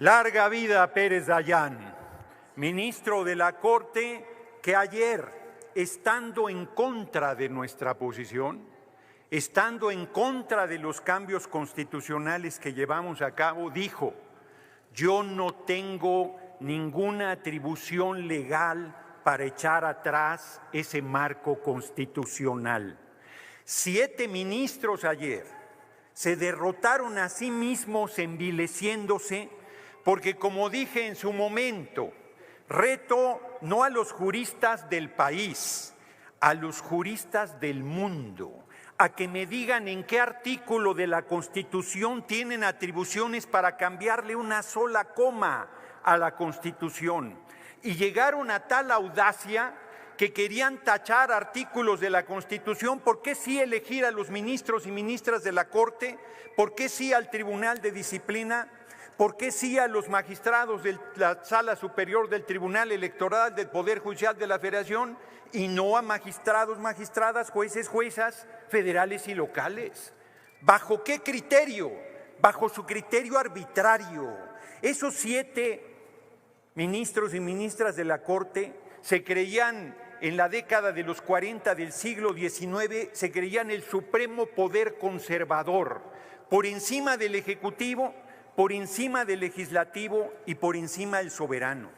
Larga vida a Pérez Dayán, ministro de la Corte, que ayer, estando en contra de nuestra posición, estando en contra de los cambios constitucionales que llevamos a cabo, dijo: yo no tengo ninguna atribución legal para echar atrás ese marco constitucional. 7 ministros ayer se derrotaron a sí mismos envileciéndose porque, como dije en su momento, reto no a los juristas del país, a los juristas del mundo, a que me digan en qué artículo de la Constitución tienen atribuciones para cambiarle una sola coma a la Constitución. Y llegaron a tal audacia que querían tachar artículos de la Constitución. ¿Por qué sí elegir a los ministros y ministras de la Corte? ¿Por qué sí al Tribunal de Disciplina? ¿Por qué sí a los magistrados de la Sala Superior del Tribunal Electoral del Poder Judicial de la Federación y no a magistrados, magistradas, jueces, juezas federales y locales? ¿Bajo qué criterio? Bajo su criterio arbitrario. Esos 7 ministros y ministras de la Corte se creían en la década de los 40 del siglo XIX, se creían el supremo poder conservador, por encima del Ejecutivo, por encima del Legislativo y por encima del soberano.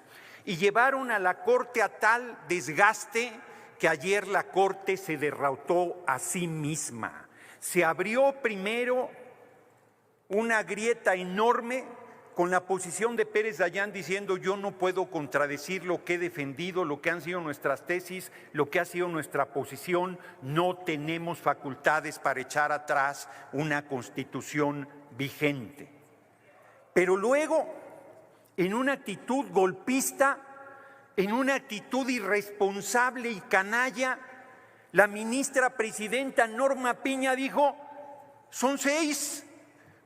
Y llevaron a la Corte a tal desgaste que ayer la Corte se derrotó a sí misma. Se abrió primero una grieta enorme con la posición de Pérez Dayán diciendo: yo no puedo contradecir lo que he defendido, lo que han sido nuestras tesis, lo que ha sido nuestra posición, no tenemos facultades para echar atrás una Constitución vigente. Pero luego, en una actitud golpista, en una actitud irresponsable y canalla, la ministra presidenta Norma Piña dijo: son 6,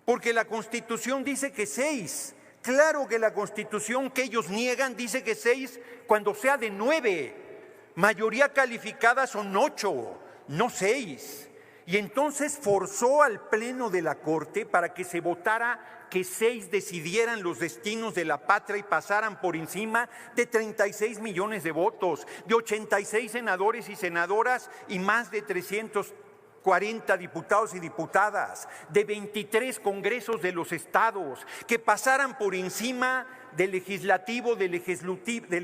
porque la Constitución dice que 6. Claro que la Constitución que ellos niegan dice que 6 cuando sea de 9. Mayoría calificada son 8, no 6. Y entonces forzó al Pleno de la Corte para que se votara que 6 decidieran los destinos de la patria y pasaran por encima de 36 millones de votos, de 86 senadores y senadoras y más de 340 diputados y diputadas, de 23 congresos de los estados, que pasaran por encima del legislativo, del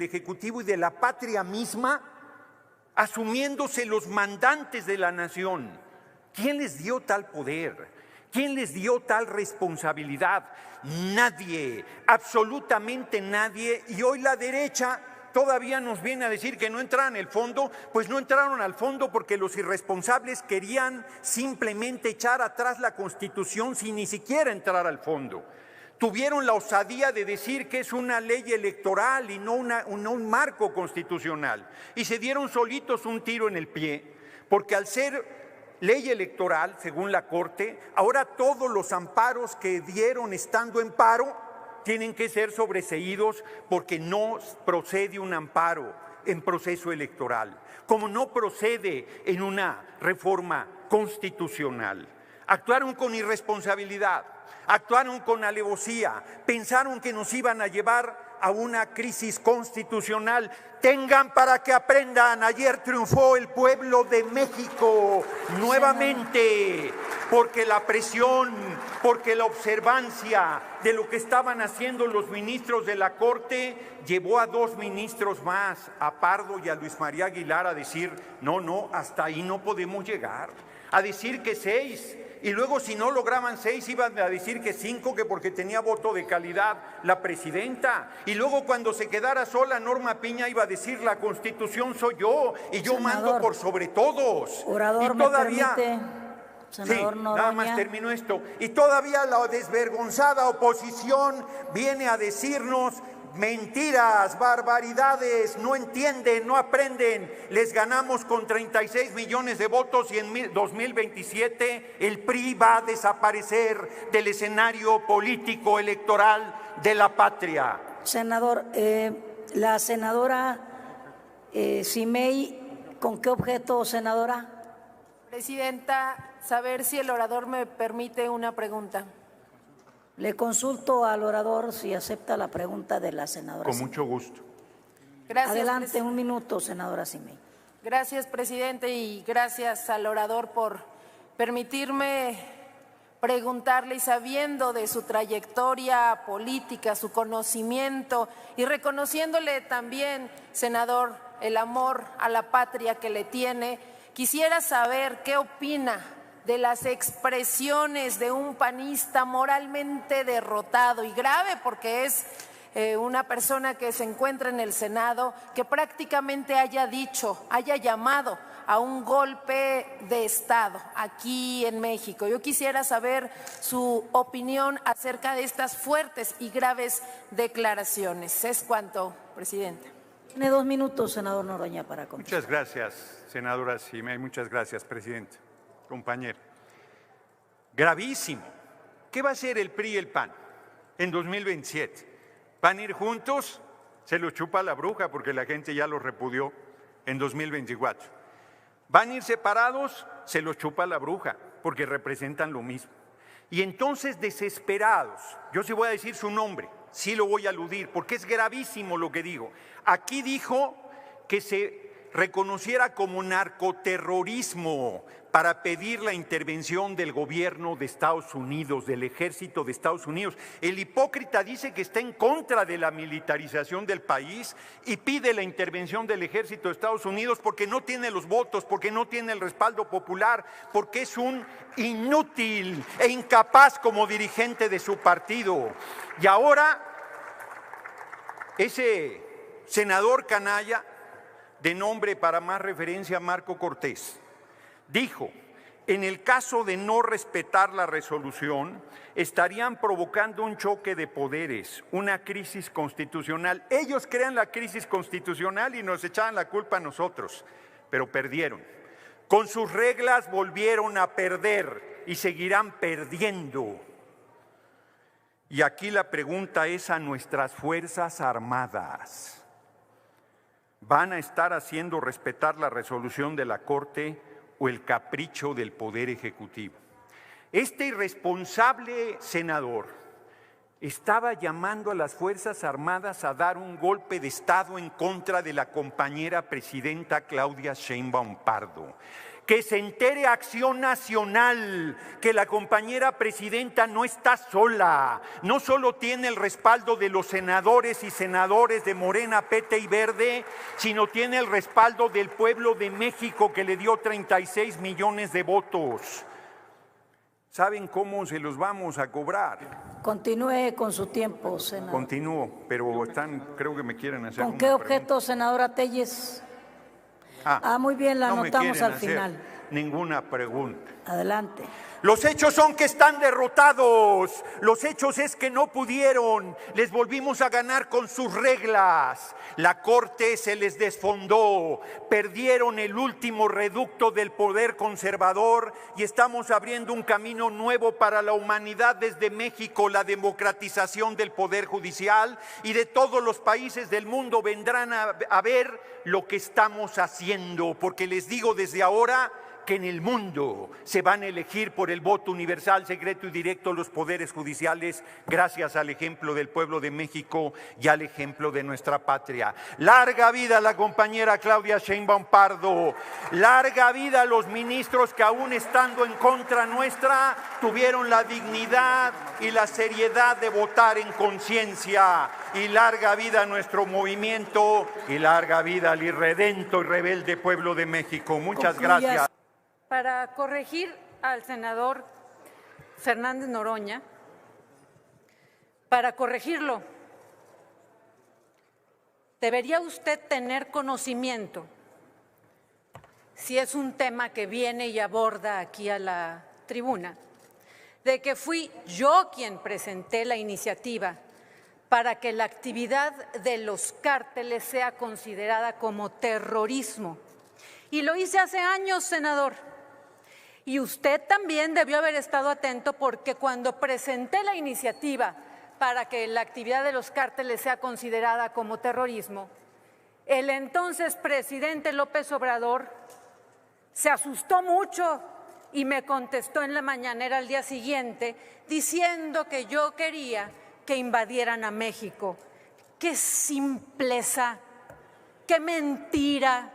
ejecutivo y de la patria misma, asumiéndose los mandantes de la nación. ¿Quién les dio tal poder? ¿Quién les dio tal responsabilidad? Nadie, absolutamente nadie. Y hoy la derecha todavía nos viene a decir que no entraron al fondo. Pues no entraron al fondo porque los irresponsables querían simplemente echar atrás la Constitución sin ni siquiera entrar al fondo. Tuvieron la osadía de decir que es una ley electoral y no un marco constitucional. Y se dieron solitos un tiro en el pie, porque al ser ley electoral, según la Corte, ahora todos los amparos que dieron estando en paro tienen que ser sobreseídos porque no procede un amparo en proceso electoral, como no procede en una reforma constitucional. Actuaron con irresponsabilidad, actuaron con alevosía, pensaron que nos iban a llevar a una crisis constitucional. Tengan para que aprendan, ayer triunfó el pueblo de México nuevamente, porque la presión, porque la observancia de lo que estaban haciendo los ministros de la Corte llevó a 2 ministros más, a Pardo y a Luis María Aguilar, a decir: no, hasta ahí no podemos llegar, a decir que 6. Y luego, si no lograban 6, iban a decir que 5, que porque tenía voto de calidad la presidenta. Y luego, cuando se quedara sola, Norma Piña iba a decir: la Constitución soy yo y yo mando por sobre todos. Orador, y todavía, ¿me permite? Senador sí, Noroña. nada más termino esto. Y todavía la desvergonzada oposición viene a decirnos: mentiras, barbaridades, no entienden, no aprenden. Les ganamos con 36 millones de votos y en 2027 el PRI va a desaparecer del escenario político electoral de la patria. Senador, la senadora Simei, ¿con qué objeto, senadora? Presidenta, saber si el orador me permite una pregunta. Le consulto al orador si acepta la pregunta de la senadora. Con mucho gusto. Gracias, Adelante, un minuto, senadora Simi. Gracias, presidente, y gracias al orador por permitirme preguntarle, y sabiendo de su trayectoria política, su conocimiento, y reconociéndole también, senador, el amor a la patria que le tiene, quisiera saber qué opina de las expresiones de un panista moralmente derrotado y grave, porque es una persona que se encuentra en el Senado, que prácticamente haya llamado a un golpe de Estado aquí en México. Yo quisiera saber su opinión acerca de estas fuertes y graves declaraciones. Es cuanto, presidente. Tiene 2 minutos, senador Noroña, para contestar. Muchas gracias, senadora Simi. Muchas gracias, presidente. Compañero. Gravísimo. ¿Qué va a hacer el PRI y el PAN en 2027? ¿Van a ir juntos? Se lo chupa la bruja porque la gente ya los repudió en 2024. ¿Van a ir separados? Se los chupa la bruja porque representan lo mismo. Y entonces, desesperados, yo sí voy a decir su nombre, sí lo voy a aludir porque es gravísimo lo que digo. Aquí dijo que se reconociera como narcoterrorismo para pedir la intervención del gobierno de Estados Unidos, del ejército de Estados Unidos. El hipócrita dice que está en contra de la militarización del país y pide la intervención del ejército de Estados Unidos porque no tiene los votos, porque no tiene el respaldo popular, porque es un inútil e incapaz como dirigente de su partido. Y ahora, ese senador canalla, de nombre para más referencia Marco Cortés, dijo: en el caso de no respetar la resolución, estarían provocando un choque de poderes, una crisis constitucional. Ellos crean la crisis constitucional y nos echaban la culpa a nosotros, pero perdieron. Con sus reglas volvieron a perder y seguirán perdiendo. Y aquí la pregunta es a nuestras Fuerzas Armadas. ¿Van a estar haciendo respetar la resolución de la Corte o el capricho del Poder Ejecutivo? Este irresponsable senador estaba llamando a las Fuerzas Armadas a dar un golpe de Estado en contra de la compañera presidenta Claudia Sheinbaum Pardo. Que se entere Acción Nacional que la compañera presidenta no está sola, no solo tiene el respaldo de los senadores y senadores de Morena, PT y Verde, sino tiene el respaldo del pueblo de México que le dio 36 millones de votos. ¿Saben cómo se los vamos a cobrar? Continúe con su tiempo, senador. Continúo, pero creo que me quieren hacer ¿Con una qué objeto, pregunta. senadora Telles? Muy bien, la no me anotamos quieren al hacer final. Ninguna pregunta. Adelante. Los hechos son que están derrotados. Los hechos es que no pudieron. Les volvimos a ganar con sus reglas. La Corte se les desfondó. Perdieron el último reducto del poder conservador y estamos abriendo un camino nuevo para la humanidad desde México. La democratización del poder judicial, y de todos los países del mundo vendrán a ver lo que estamos haciendo, porque les digo desde ahora que en el mundo se van a elegir por el voto universal, secreto y directo los poderes judiciales, gracias al ejemplo del pueblo de México y al ejemplo de nuestra patria. Larga vida a la compañera Claudia Sheinbaum Pardo, larga vida a los ministros que, aún estando en contra nuestra, tuvieron la dignidad y la seriedad de votar en conciencia, y larga vida a nuestro movimiento, y larga vida al irredento y rebelde pueblo de México. Muchas gracias. Para corregir al senador Fernández Noroña, para corregirlo, debería usted tener conocimiento, si es un tema que viene y aborda aquí a la tribuna, de que fui yo quien presenté la iniciativa para que la actividad de los cárteles sea considerada como terrorismo. Y lo hice hace años, senador. Y usted también debió haber estado atento, porque cuando presenté la iniciativa para que la actividad de los cárteles sea considerada como terrorismo, el entonces presidente López Obrador se asustó mucho y me contestó en la mañanera al día siguiente diciendo que yo quería que invadieran a México. ¡Qué simpleza! ¡Qué mentira!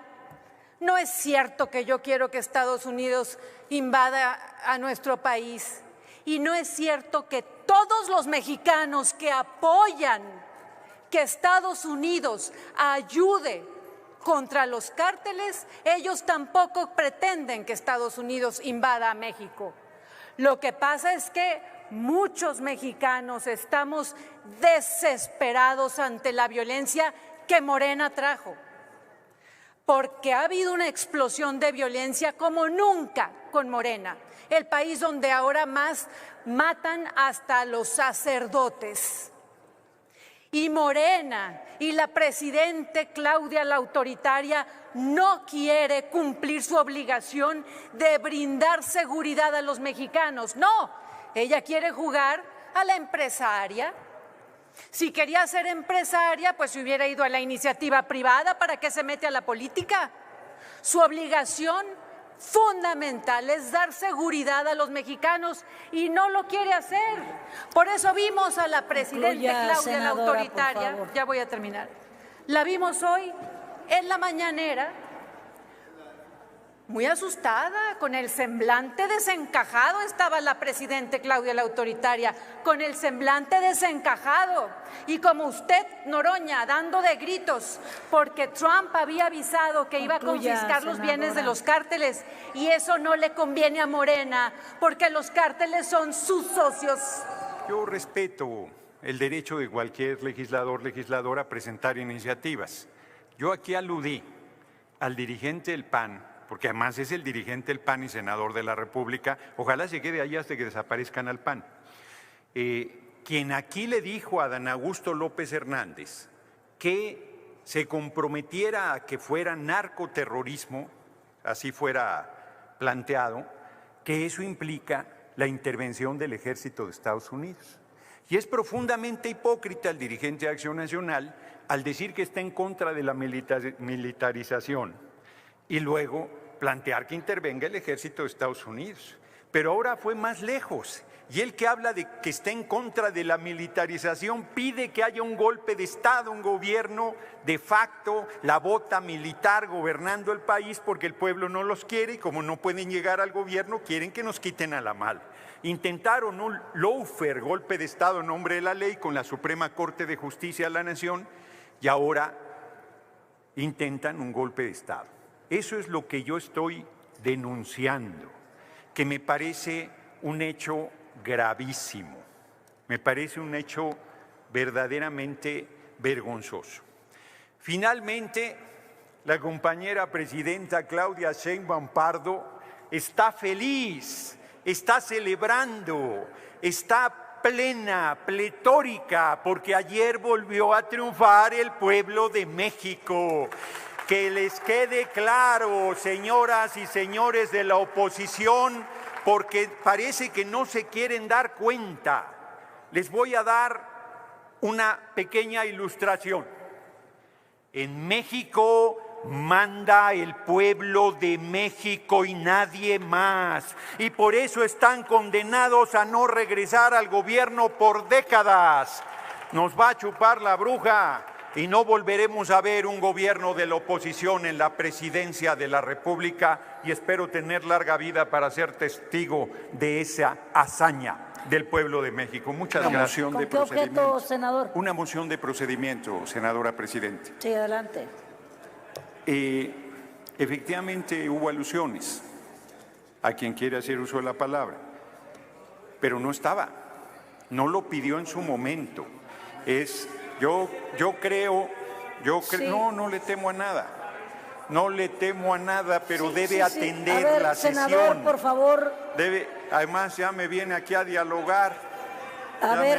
No es cierto que yo quiero que Estados Unidos invada a nuestro país. Y no es cierto que todos los mexicanos que apoyan que Estados Unidos ayude contra los cárteles, ellos tampoco pretenden que Estados Unidos invada a México. Lo que pasa es que muchos mexicanos estamos desesperados ante la violencia que Morena trajo, porque ha habido una explosión de violencia como nunca con Morena, el país donde ahora más matan hasta los sacerdotes. Y Morena y la presidenta Claudia la autoritaria no quiere cumplir su obligación de brindar seguridad a los mexicanos. No, ella quiere jugar a la empresaria. Si quería ser empresaria, pues se hubiera ido a la iniciativa privada. ¿Para qué se mete a la política? Su obligación fundamental es dar seguridad a los mexicanos y no lo quiere hacer. Por eso vimos a la presidenta Claudia la autoritaria, ya voy a terminar, la vimos hoy en la mañanera muy asustada, con el semblante desencajado estaba la presidenta Claudia la autoritaria, con el semblante desencajado. Y como usted, Noroña, dando de gritos, porque Trump había avisado que iba a confiscar los bienes de los cárteles, y eso no le conviene a Morena, porque los cárteles son sus socios. Yo respeto el derecho de cualquier legislador, legisladora a presentar iniciativas. Yo aquí aludí al dirigente del PAN, porque además es el dirigente del PAN y senador de la República, ojalá se quede ahí hasta que desaparezcan al PAN, quien aquí le dijo a Dan Augusto López Hernández que se comprometiera a que fuera narcoterrorismo, así fuera planteado, que eso implica la intervención del ejército de Estados Unidos. Y es profundamente hipócrita el dirigente de Acción Nacional al decir que está en contra de la militarización y luego plantear que intervenga el ejército de Estados Unidos. Pero ahora fue más lejos, y él que habla de que está en contra de la militarización pide que haya un golpe de Estado, un gobierno de facto, la bota militar gobernando el país porque el pueblo no los quiere y como no pueden llegar al gobierno quieren que nos quiten a la mala. Intentaron un lawfare, golpe de Estado en nombre de la ley con la Suprema Corte de Justicia de la Nación y ahora intentan un golpe de Estado. Eso es lo que yo estoy denunciando, que me parece un hecho gravísimo, me parece un hecho verdaderamente vergonzoso. Finalmente, la compañera presidenta Claudia Sheinbaum Pardo está feliz, está celebrando, está plena, pletórica, porque ayer volvió a triunfar el pueblo de México. Que les quede claro, señoras y señores de la oposición, porque parece que no se quieren dar cuenta. Les voy a dar una pequeña ilustración. En México manda el pueblo de México y nadie más. Y por eso están condenados a no regresar al gobierno por décadas. Nos va a chupar la bruja. Y no volveremos a ver un gobierno de la oposición en la presidencia de la República y espero tener larga vida para ser testigo de esa hazaña del pueblo de México. Muchas gracias. ¿Con qué objeto, senador? Una moción de procedimiento, senadora presidente. Sí, adelante. Efectivamente hubo alusiones a quien quiere hacer uso de la palabra, pero no estaba, no lo pidió en su momento. Yo creo, sí. No le temo a nada. No le temo a nada, pero debe atender a ver, la senador, sesión. por favor. Además, ya me viene aquí a dialogar.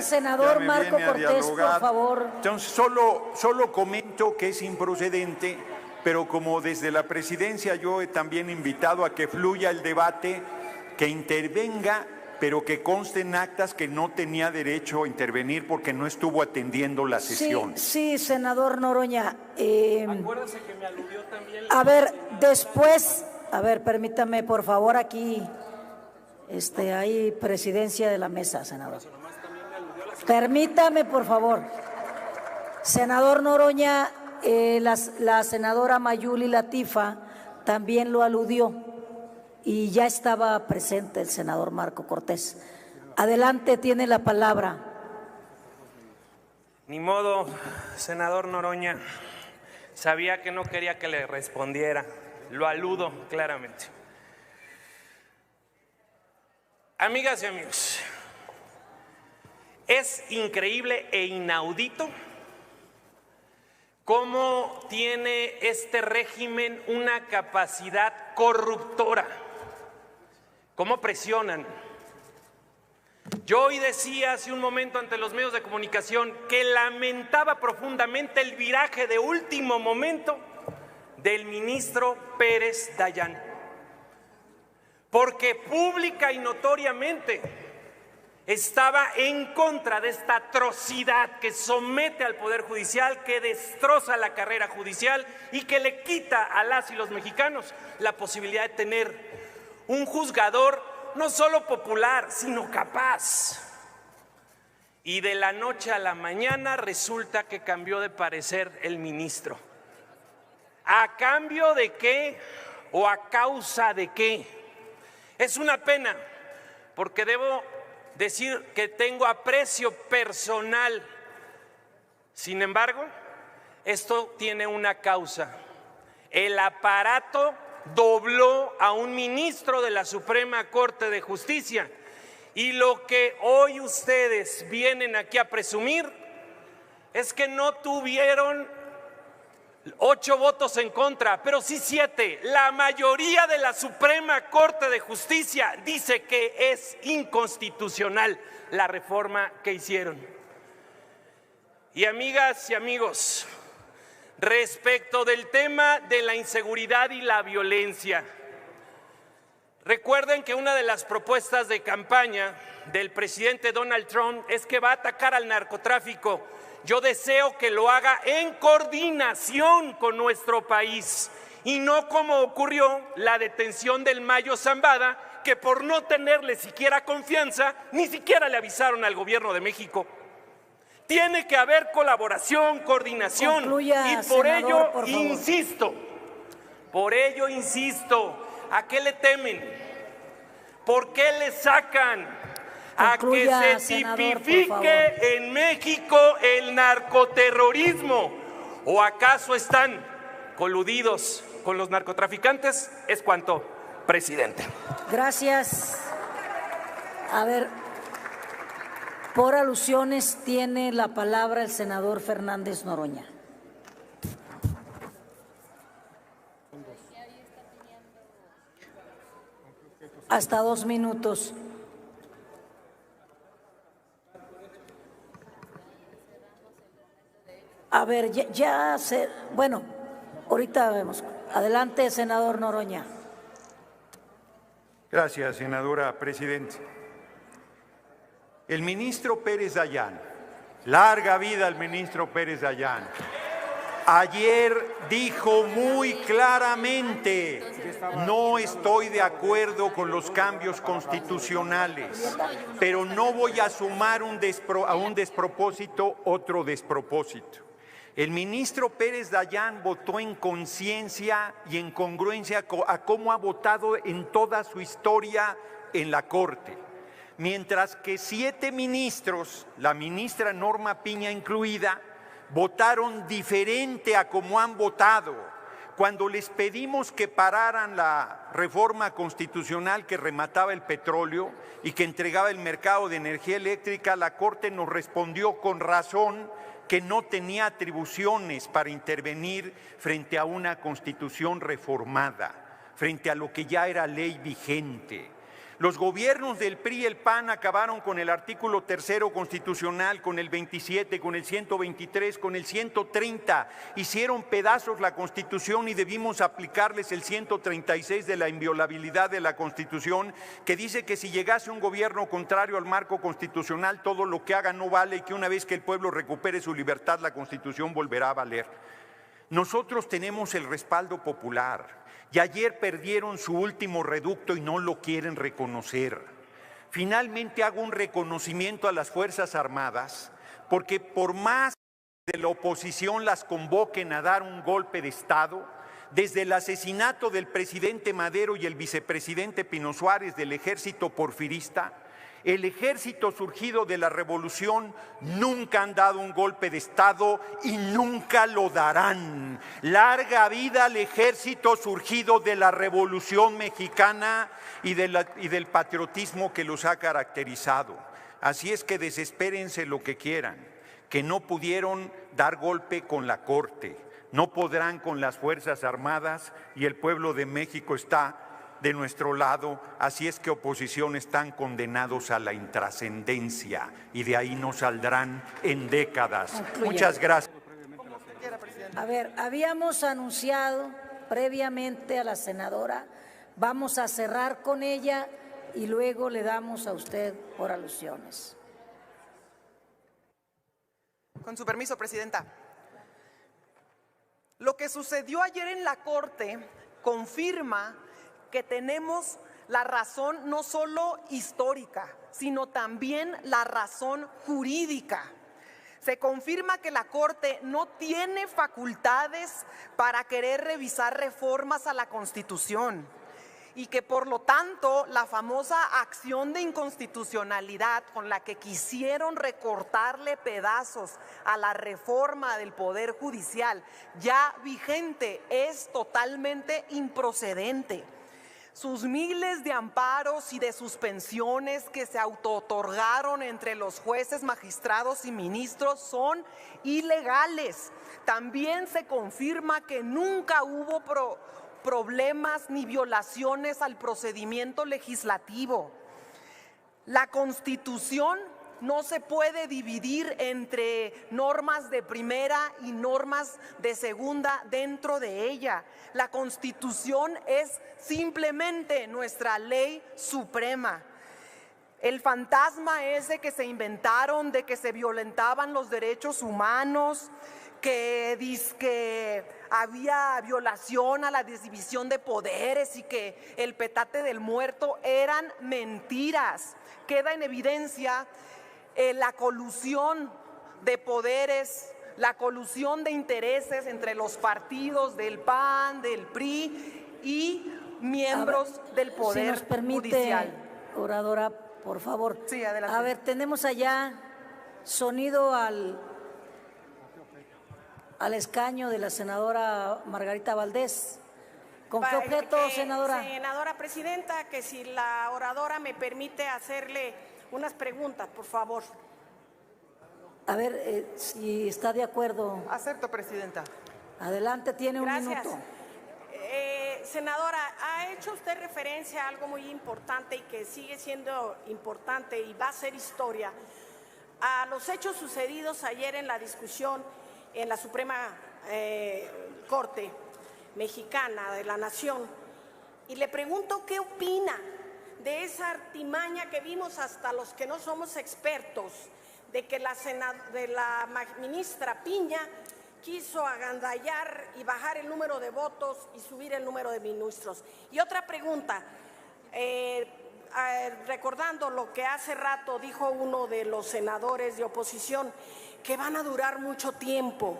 Senador Marco Cortés, por favor. Entonces, solo comento que es improcedente, pero como desde la presidencia yo he también invitado a que fluya el debate, que intervenga, pero que conste en actas que no tenía derecho a intervenir porque no estuvo atendiendo la sesión. Sí, senador Noroña. Acuérdese que me aludió también. A ver, después, permítame, por favor, aquí Hay presidencia de la mesa, senador. Permítame, por favor. Senador Noroña, la senadora Mayuli Latifa también lo aludió y ya estaba presente el senador Marco Cortés. Adelante, tiene la palabra. Ni modo, senador Noroña. Sabía que no quería que le respondiera. Lo aludo claramente. Amigas y amigos, es increíble e inaudito cómo tiene este régimen una capacidad corruptora, cómo presionan. Yo hoy decía hace un momento ante los medios de comunicación que lamentaba profundamente el viraje de último momento del ministro Pérez Dayán, porque pública y notoriamente estaba en contra de esta atrocidad que somete al Poder Judicial, que destroza la carrera judicial y que le quita a las y los mexicanos la posibilidad de tener un juzgador no solo popular, sino capaz. Y de la noche a la mañana resulta que cambió de parecer el ministro. ¿A cambio de qué o a causa de qué? Es una pena, porque debo decir que tengo aprecio personal. Sin embargo, esto tiene una causa. El aparato dobló a un ministro de la Suprema Corte de Justicia, y lo que hoy ustedes vienen aquí a presumir es que no tuvieron 8 votos en contra, pero sí 7. La mayoría de la Suprema Corte de Justicia dice que es inconstitucional la reforma que hicieron. Y amigas y amigos, respecto del tema de la inseguridad y la violencia, recuerden que una de las propuestas de campaña del presidente Donald Trump es que va a atacar al narcotráfico. Yo deseo que lo haga en coordinación con nuestro país y no como ocurrió la detención del Mayo Zambada, que por no tenerle siquiera confianza, ni siquiera le avisaron al gobierno de México. Tiene que haber colaboración, coordinación. Concluya, y por senador, ello por favor. insisto, ¿a qué le temen? ¿Por qué le sacan? Concluya, A que se senador, por tipifique favor. en México el narcoterrorismo. ¿O acaso están coludidos con los narcotraficantes? Es cuanto, presidente. Gracias. A ver, por alusiones tiene la palabra el senador Fernández Noroña. Hasta 2 minutos. A ver, bueno, ahorita vemos. Adelante, senador Noroña. Gracias, senadora presidenta. El ministro Pérez Dayán, larga vida al ministro Pérez Dayán, ayer dijo muy claramente: no estoy de acuerdo con los cambios constitucionales, pero no voy a sumar a un despropósito otro despropósito. El ministro Pérez Dayán votó en conciencia y en congruencia a cómo ha votado en toda su historia en la Corte. Mientras que 7 ministros, la ministra Norma Piña incluida, votaron diferente a cómo han votado. Cuando les pedimos que pararan la reforma constitucional que remataba el petróleo y que entregaba el mercado de energía eléctrica, la Corte nos respondió con razón que no tenía atribuciones para intervenir frente a una constitución reformada, frente a lo que ya era ley vigente. Los gobiernos del PRI y el PAN acabaron con el artículo 3º constitucional, con el 27, con el 123, con el 130. Hicieron pedazos la Constitución y debimos aplicarles el 136 de la inviolabilidad de la Constitución, que dice que si llegase un gobierno contrario al marco constitucional, todo lo que haga no vale y que una vez que el pueblo recupere su libertad, la Constitución volverá a valer. Nosotros tenemos el respaldo popular. Y ayer perdieron su último reducto y no lo quieren reconocer. Finalmente hago un reconocimiento a las Fuerzas Armadas, porque por más de la oposición las convoquen a dar un golpe de Estado, desde el asesinato del presidente Madero y el vicepresidente Pino Suárez del ejército porfirista, el ejército surgido de la revolución nunca han dado un golpe de Estado y nunca lo darán. Larga vida al ejército surgido de la Revolución Mexicana y del patriotismo que los ha caracterizado. Así es que desespérense lo que quieran, que no pudieron dar golpe con la Corte, no podrán con las Fuerzas Armadas y el pueblo de México está de nuestro lado, así es que oposición están condenados a la intrascendencia y de ahí no saldrán en décadas. Concluye. Muchas gracias. A ver, habíamos anunciado previamente a la senadora, vamos a cerrar con ella y luego le damos a usted por alusiones. Con su permiso, Presidenta. Lo que sucedió ayer en la Corte confirma que tenemos la razón no solo histórica, sino también la razón jurídica. Se confirma que la Corte no tiene facultades para querer revisar reformas a la Constitución y que por lo tanto la famosa acción de inconstitucionalidad con la que quisieron recortarle pedazos a la reforma del Poder Judicial ya vigente es totalmente improcedente. Sus miles de amparos y de suspensiones que se autootorgaron entre los jueces, magistrados y ministros son ilegales. También se confirma que nunca hubo problemas ni violaciones al procedimiento legislativo. La Constitución no se puede dividir entre normas de primera y normas de segunda dentro de ella. La Constitución es simplemente nuestra ley suprema. El fantasma ese que se inventaron de que se violentaban los derechos humanos, que había violación a la división de poderes y que el petate del muerto eran mentiras. Queda en evidencia la colusión de poderes, la colusión de intereses entre los partidos del PAN, del PRI y miembros del Poder si nos permite, Judicial. Oradora, por favor. Sí, adelante. A ver, tenemos allá sonido al escaño de la senadora Margarita Valdés. ¿Con qué objeto, senadora? Senadora Presidenta, que si la oradora me permite hacerle unas preguntas, por favor. A ver, si está de acuerdo. Acepto, Presidenta. Adelante, tiene un Gracias. minuto. Senadora, ha hecho usted referencia a algo muy importante y que sigue siendo importante y va a ser historia, a los hechos sucedidos ayer en la discusión en la Suprema Corte Mexicana de la Nación. Y le pregunto qué opina de esa artimaña que vimos hasta los que no somos expertos, de que la ministra Piña quiso agandallar y bajar el número de votos y subir el número de ministros. Y otra pregunta, recordando lo que hace rato dijo uno de los senadores de oposición, que van a durar mucho tiempo.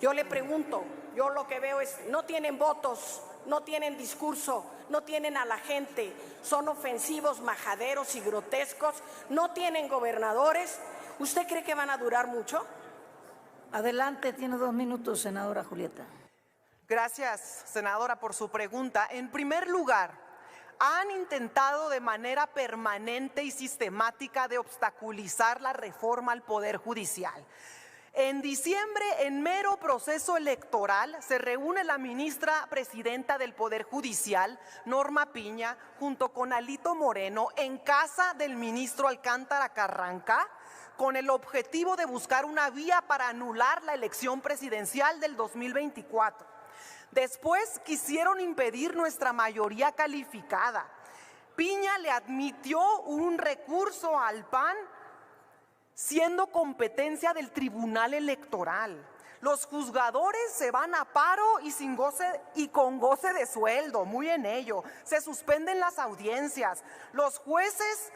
Yo le pregunto, yo lo que veo es, no tienen votos, no tienen discurso, no tienen a la gente, son ofensivos, majaderos y grotescos, no tienen gobernadores. ¿Usted cree que van a durar mucho? Adelante, tiene 2 minutos, senadora Julieta. Gracias, senadora, por su pregunta. En primer lugar, han intentado de manera permanente y sistemática de obstaculizar la reforma al Poder Judicial. En diciembre, en mero proceso electoral, se reúne la ministra presidenta del Poder Judicial, Norma Piña, junto con Alito Moreno, en casa del ministro Alcántara Carranca, con el objetivo de buscar una vía para anular la elección presidencial del 2024. Después quisieron impedir nuestra mayoría calificada. Piña le admitió un recurso al PAN siendo competencia del Tribunal Electoral. Los juzgadores se van a paro y con goce de sueldo, muy en ello. Se suspenden las audiencias. Los jueces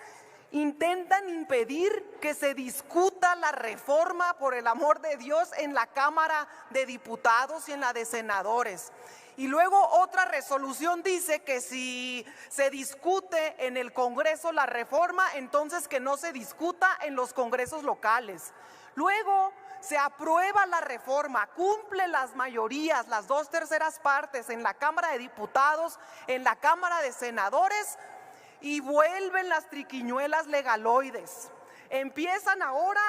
intentan impedir que se discuta la reforma, por el amor de Dios, en la Cámara de Diputados y en la de Senadores. Y luego otra resolución dice que si se discute en el Congreso la reforma, entonces que no se discuta en los congresos locales. Luego se aprueba la reforma, cumple las mayorías, las 2/3 partes en la Cámara de Diputados, en la Cámara de Senadores, y vuelven las triquiñuelas legaloides. Empiezan ahora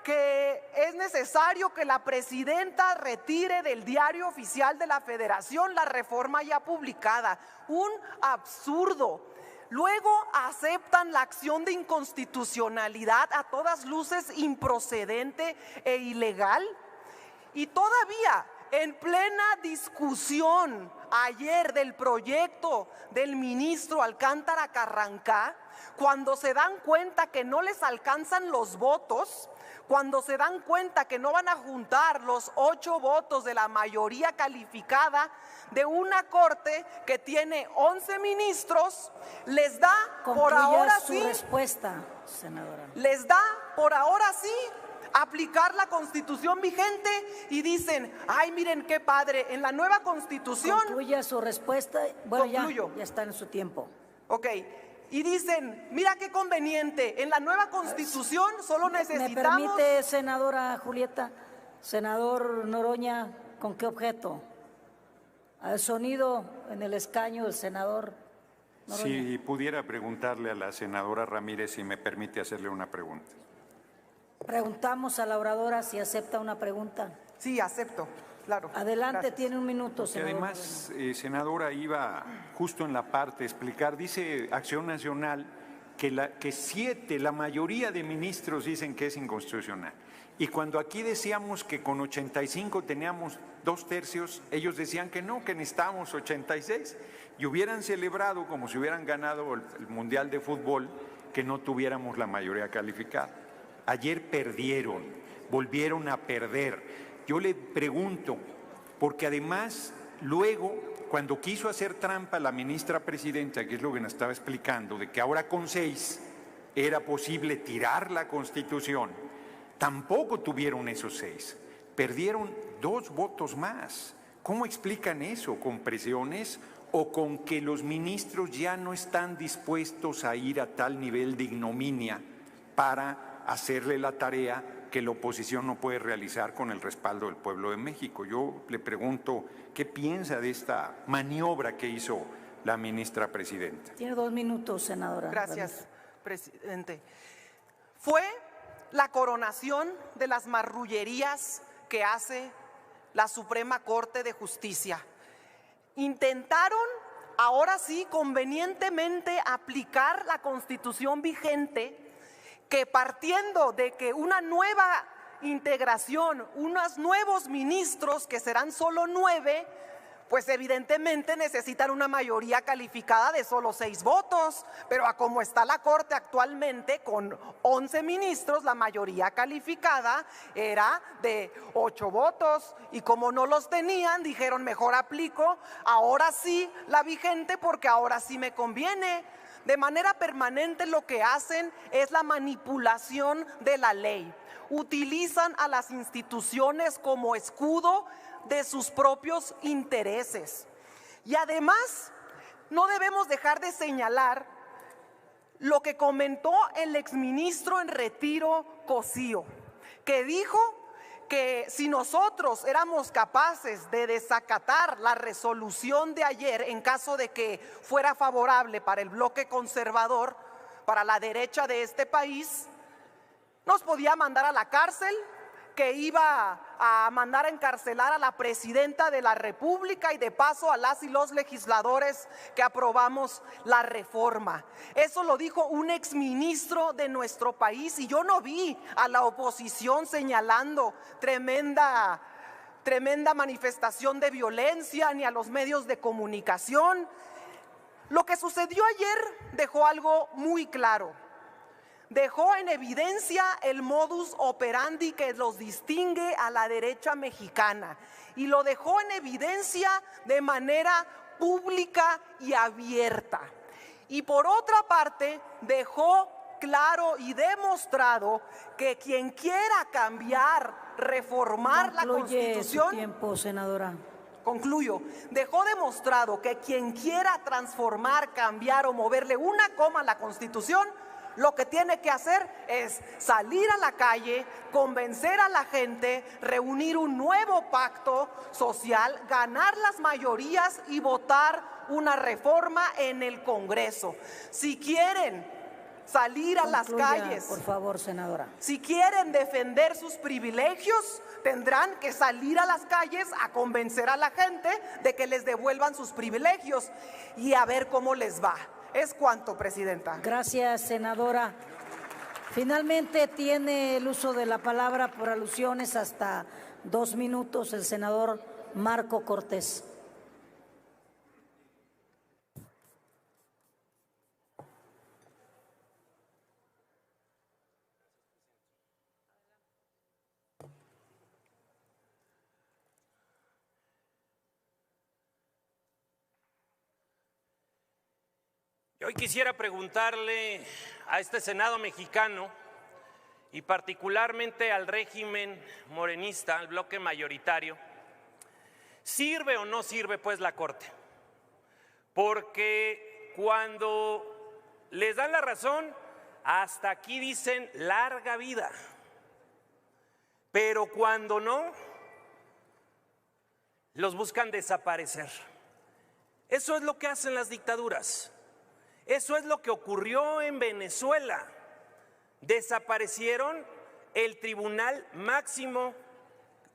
que es necesario que la presidenta retire del Diario Oficial de la Federación la reforma ya publicada. Un absurdo. Luego aceptan la acción de inconstitucionalidad, a todas luces improcedente e ilegal. Y todavía en plena discusión ayer del proyecto del ministro Alcántara Carrancá, cuando se dan cuenta que no les alcanzan los votos, cuando se dan cuenta que no van a juntar los 8 votos de la mayoría calificada de una corte que tiene 11 ministros, les da por ahora sí, respuesta, senadora. Les da por ahora sí aplicar la Constitución vigente y dicen, ay, miren qué padre, en la nueva Constitución. Concluya su respuesta. Bueno, concluyo. Ya está en su tiempo. Ok. Y dicen, mira qué conveniente, en la nueva Constitución solo necesitamos… ¿Me permite, senadora Julieta? Senador Noroña, ¿con qué objeto? Al sonido en el escaño del senador Noroña. Si pudiera preguntarle a la senadora Ramírez si me permite hacerle una pregunta. Preguntamos a la oradora si acepta una pregunta. Sí, acepto. Claro. Adelante, gracias. Tiene un minuto, Porque senador. además, senadora, iba justo en la parte a explicar, dice Acción Nacional que 7, la mayoría de ministros dicen que es inconstitucional. Y cuando aquí decíamos que con 85 teníamos 2/3, ellos decían que no, que necesitábamos 86. Y hubieran celebrado, como si hubieran ganado el Mundial de Fútbol, que no tuviéramos la mayoría calificada. Ayer perdieron, volvieron a perder. Yo le pregunto, porque además luego, cuando quiso hacer trampa la ministra presidenta, que es lo que nos estaba explicando, de que ahora con 6 era posible tirar la Constitución, tampoco tuvieron esos 6, perdieron 2 votos más. ¿Cómo explican eso? ¿Con presiones o con que los ministros ya no están dispuestos a ir a tal nivel de ignominia para hacerle la tarea que la oposición no puede realizar con el respaldo del pueblo de México? Yo le pregunto, ¿qué piensa de esta maniobra que hizo la ministra presidenta? Tiene 2 minutos, senadora. Gracias, presidente. Fue la coronación de las marrullerías que hace la Suprema Corte de Justicia. Intentaron, ahora sí, convenientemente aplicar la Constitución vigente, que partiendo de que una nueva integración, unos nuevos ministros, que serán solo 9, pues evidentemente necesitan una mayoría calificada de solo 6 votos, pero a como está la Corte actualmente, con 11 ministros, la mayoría calificada era de 8 votos, y como no los tenían, dijeron, mejor aplico ahora sí la vigente, porque ahora sí me conviene. De manera permanente lo que hacen es la manipulación de la ley. Utilizan a las instituciones como escudo de sus propios intereses. Y además, no debemos dejar de señalar lo que comentó el exministro en retiro, Cosío, que dijo que si nosotros éramos capaces de desacatar la resolución de ayer en caso de que fuera favorable para el bloque conservador, para la derecha de este país, nos podía mandar a la cárcel, que iba a mandar a encarcelar a la presidenta de la República y de paso a las y los legisladores que aprobamos la reforma. Eso lo dijo un exministro de nuestro país, y yo no vi a la oposición señalando tremenda manifestación de violencia, ni a los medios de comunicación. Lo que sucedió ayer dejó algo muy claro. Dejó en evidencia el modus operandi que los distingue a la derecha mexicana, y lo dejó en evidencia de manera pública y abierta. Y por otra parte, dejó claro y demostrado que quien quiera cambiar, reformar la Constitución... Su tiempo, senadora. Concluyo. Dejó demostrado que quien quiera transformar, cambiar o moverle una coma a la Constitución, lo que tiene que hacer es salir a la calle, convencer a la gente, reunir un nuevo pacto social, ganar las mayorías y votar una reforma en el Congreso. Si quieren salir a las calles, por favor, senadora. Si quieren defender sus privilegios, tendrán que salir a las calles a convencer a la gente de que les devuelvan sus privilegios y a ver cómo les va. Es cuanto, presidenta. Gracias, senadora. Finalmente tiene el uso de la palabra por alusiones hasta 2 minutos el senador Marco Cortés. Hoy quisiera preguntarle a este Senado mexicano y particularmente al régimen morenista, al bloque mayoritario, ¿sirve o no sirve pues la Corte? Porque cuando les dan la razón, hasta aquí dicen larga vida, pero cuando no, los buscan desaparecer. Eso es lo que hacen las dictaduras. Eso es lo que ocurrió en Venezuela. Desaparecieron el tribunal máximo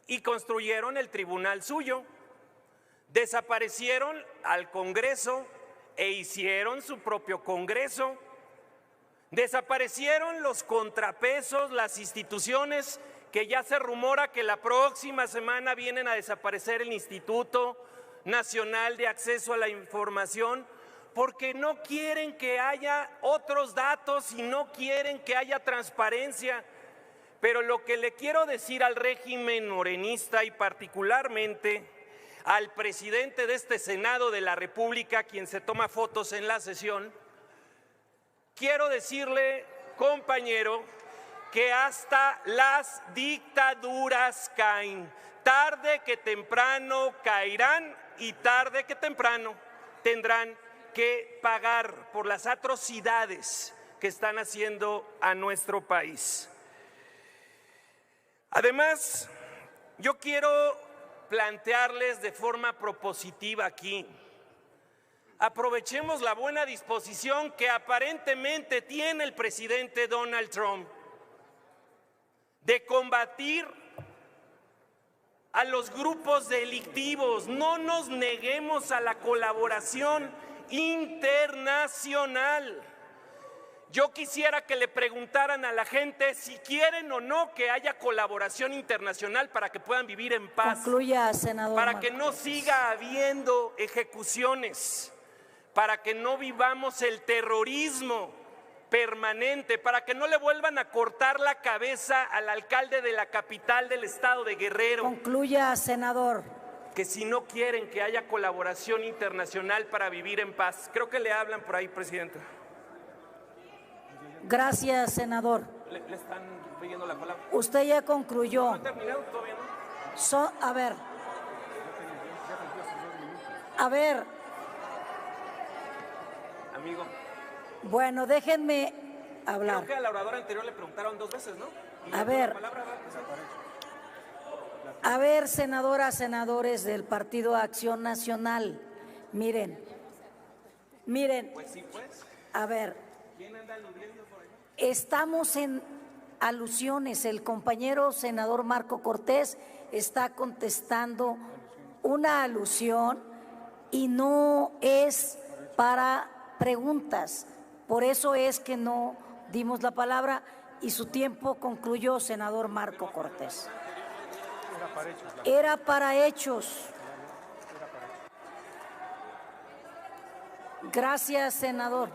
y construyeron el tribunal suyo. Desaparecieron al Congreso e hicieron su propio Congreso. Desaparecieron los contrapesos, las instituciones que ya se rumora que la próxima semana vienen a desaparecer el Instituto Nacional de Acceso a la Información, porque no quieren que haya otros datos y no quieren que haya transparencia. Pero lo que le quiero decir al régimen morenista y particularmente al presidente de este Senado de la República, quien se toma fotos en la sesión, quiero decirle, compañero, que hasta las dictaduras caen. Tarde que temprano caerán y tarde que temprano tendrán que pagar por las atrocidades que están haciendo a nuestro país. Además, yo quiero plantearles de forma propositiva aquí, aprovechemos la buena disposición que aparentemente tiene el presidente Donald Trump de combatir a los grupos delictivos. No nos neguemos a la colaboración internacional. Yo quisiera que le preguntaran a la gente si quieren o no que haya colaboración internacional para que puedan vivir en paz. Concluya, senador. Para que no siga habiendo ejecuciones, para que no vivamos el terrorismo permanente, para que no le vuelvan a cortar la cabeza al alcalde de la capital del estado de Guerrero. Concluya, senador. Que si no quieren que haya colaboración internacional para vivir en paz. Creo que le hablan por ahí, presidenta. Gracias, senador. Le están pidiendo la palabra. Usted ya concluyó. ¿No ha terminado todavía, no? A ver. Amigo. Bueno, déjenme hablar. Creo que a la oradora anterior le preguntaron 2 veces, ¿no? A ver, senadoras, senadores del Partido Acción Nacional, miren, Pues sí, pues. a ver, ¿Quién anda aludiendo por ahí? estamos en alusiones. El compañero senador Marco Cortés está contestando una alusión y no es para preguntas. Por eso es que no dimos la palabra y su tiempo concluyó, senador Marco Cortés. Era para hechos. Gracias, senador.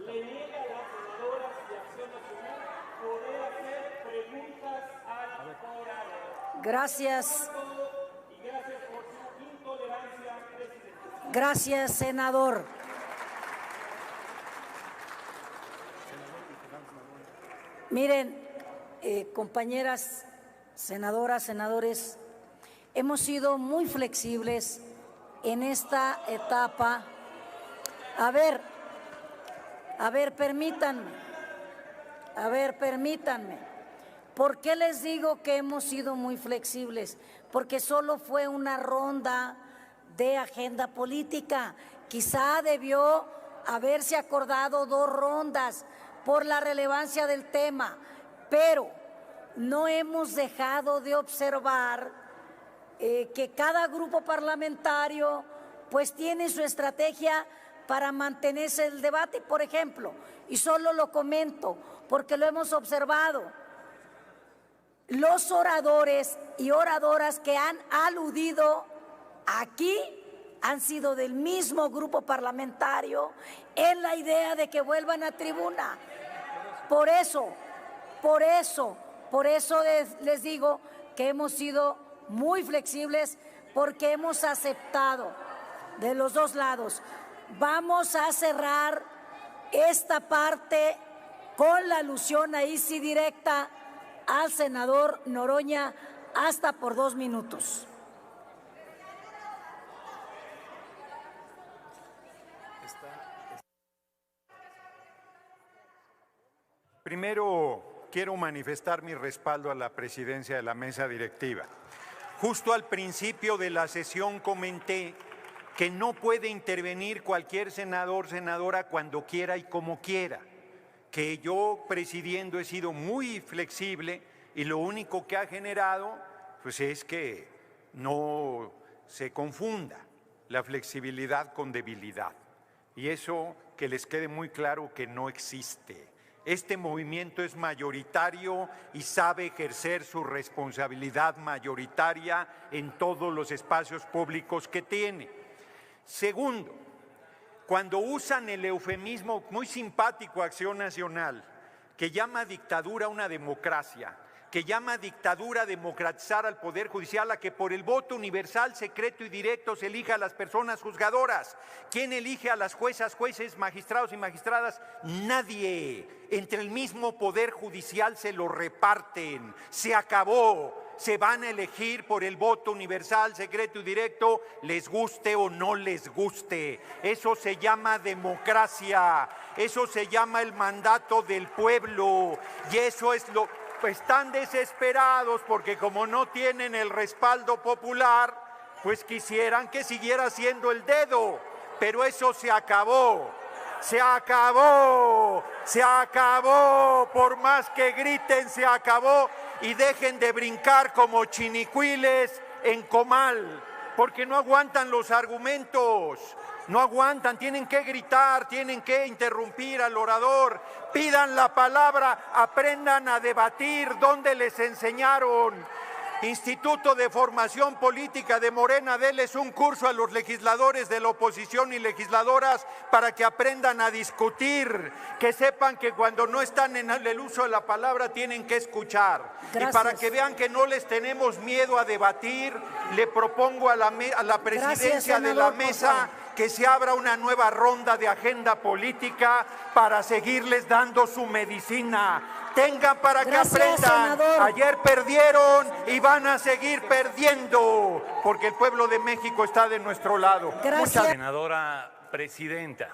Le Gracias. Gracias, senador. Miren, compañeras senadoras, senadores, hemos sido muy flexibles en esta etapa. A ver, permítanme. ¿Por qué les digo que hemos sido muy flexibles? Porque solo fue una ronda de agenda política. Quizá debió haberse acordado 2 rondas por la relevancia del tema, pero no hemos dejado de observar que cada grupo parlamentario pues tiene su estrategia para mantenerse el debate. Por ejemplo, y solo lo comento porque lo hemos observado, los oradores y oradoras que han aludido aquí han sido del mismo grupo parlamentario en la idea de que vuelvan a tribuna. Por eso les digo que hemos sido muy flexibles, porque hemos aceptado de los 2 lados. Vamos a cerrar esta parte con la alusión ahí sí directa al senador Noroña hasta por 2 minutos. Primero, quiero manifestar mi respaldo a la presidencia de la mesa directiva. Justo al principio de la sesión comenté que no puede intervenir cualquier senador, senadora cuando quiera y como quiera, que yo presidiendo he sido muy flexible y lo único que ha generado pues es que no se confunda la flexibilidad con debilidad. Y eso que les quede muy claro que no existe. Este movimiento es mayoritario y sabe ejercer su responsabilidad mayoritaria en todos los espacios públicos que tiene. Segundo, cuando usan el eufemismo muy simpático Acción Nacional, que llama dictadura a una democracia, que llama dictadura democratizar al Poder Judicial, a que por el voto universal, secreto y directo se elija a las personas juzgadoras. ¿Quién elige a las juezas, jueces, magistrados y magistradas? Nadie. Entre el mismo Poder Judicial se lo reparten. Se acabó. Se van a elegir por el voto universal, secreto y directo, les guste o no les guste. Eso se llama democracia. Eso se llama el mandato del pueblo. Y eso es lo... Están desesperados porque como no tienen el respaldo popular, pues quisieran que siguiera siendo el dedo, pero eso se acabó, por más que griten, se acabó, y dejen de brincar como chinicuiles en comal, porque no aguantan los argumentos. No aguantan, tienen que gritar, tienen que interrumpir al orador, pidan la palabra, aprendan a debatir. ¿Dónde les enseñaron? Instituto de Formación Política de Morena, denles un curso a los legisladores de la oposición y legisladoras para que aprendan a discutir, que sepan que cuando no están en el uso de la palabra tienen que escuchar. Gracias. Y para que vean que no les tenemos miedo a debatir, le propongo a la presidencia de la mesa que se abra una nueva ronda de agenda política para seguirles dando su medicina. Tengan para que aprendan. Senador. Ayer perdieron y van a seguir perdiendo, porque el pueblo de México está de nuestro lado. Gracias. Senadora presidenta,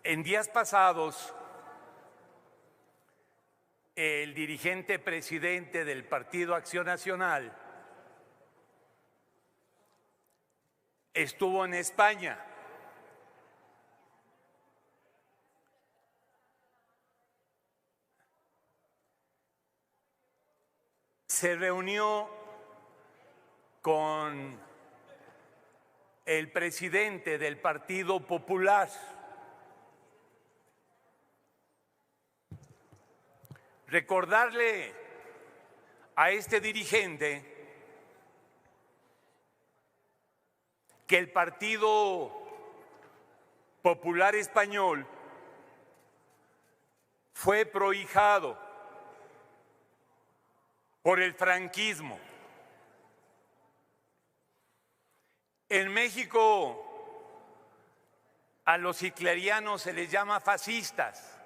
en días pasados, el dirigente presidente del Partido Acción Nacional estuvo en España. Se reunió con el presidente del Partido Popular. Recordarle a este dirigente que el Partido Popular Español fue prohijado por el franquismo. En México a los hitlerianos se les llama fascistas.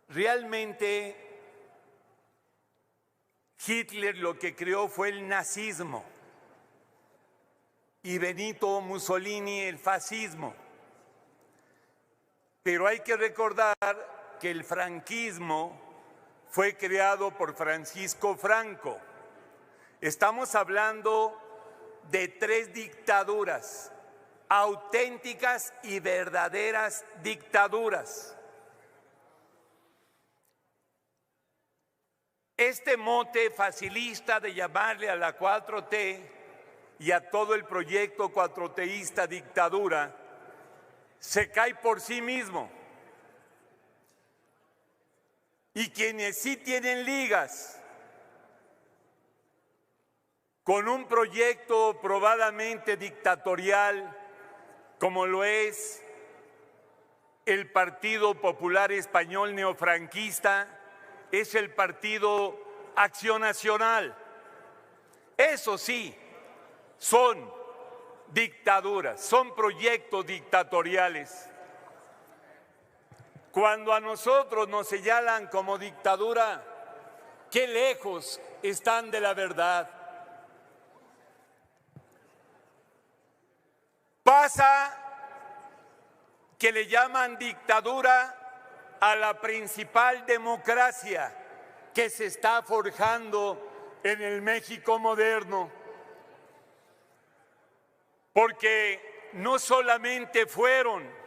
Realmente Hitler lo que creó fue el nazismo y Benito Mussolini el fascismo. Pero hay que recordar que el franquismo fue creado por Francisco Franco. Estamos hablando de 3 dictaduras, auténticas y verdaderas dictaduras. Este mote facilista de llamarle a la 4T y a todo el proyecto cuatroteísta dictadura se cae por sí mismo. Y quienes sí tienen ligas con un proyecto probadamente dictatorial, como lo es el Partido Popular Español Neofranquista, es el Partido Acción Nacional. Eso sí, son dictaduras, son proyectos dictatoriales. Cuando a nosotros nos señalan como dictadura, qué lejos están de la verdad. Pasa que le llaman dictadura a la principal democracia que se está forjando en el México moderno. Porque no solamente fueron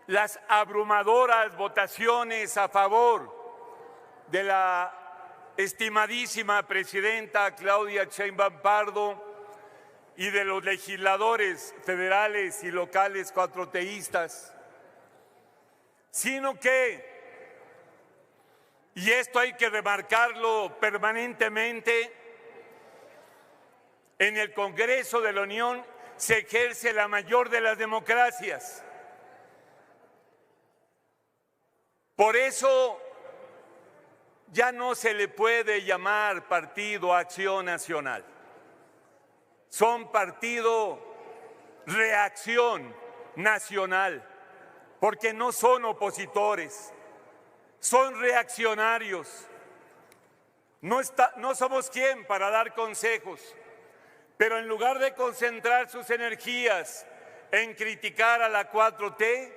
las abrumadoras votaciones a favor de la estimadísima presidenta Claudia Sheinbaum Pardo y de los legisladores federales y locales cuatroteístas, sino que, y esto hay que remarcarlo permanentemente, en el Congreso de la Unión se ejerce la mayor de las democracias. Por eso ya no se le puede llamar Partido Acción Nacional. Son Partido Reacción Nacional, porque no son opositores, son reaccionarios. No somos quien para dar consejos, pero en lugar de concentrar sus energías en criticar a la 4T,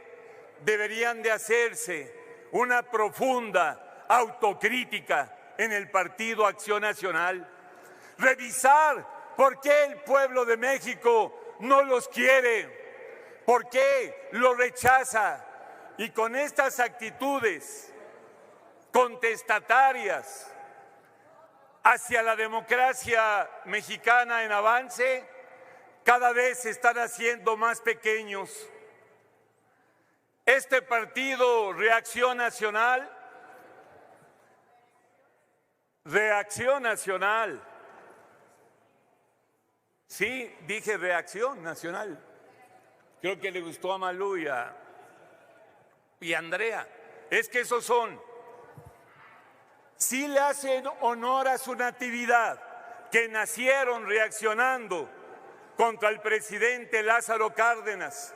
deberían de hacerse una profunda autocrítica en el Partido Acción Nacional, revisar por qué el pueblo de México no los quiere, por qué los rechaza, y con estas actitudes contestatarias hacia la democracia mexicana en avance, cada vez se están haciendo más pequeños. Este partido Reacción Nacional, sí, dije Reacción Nacional, creo que le gustó a Malú y a Andrea, es que esos son, sí le hacen honor a su natividad, que nacieron reaccionando contra el presidente Lázaro Cárdenas,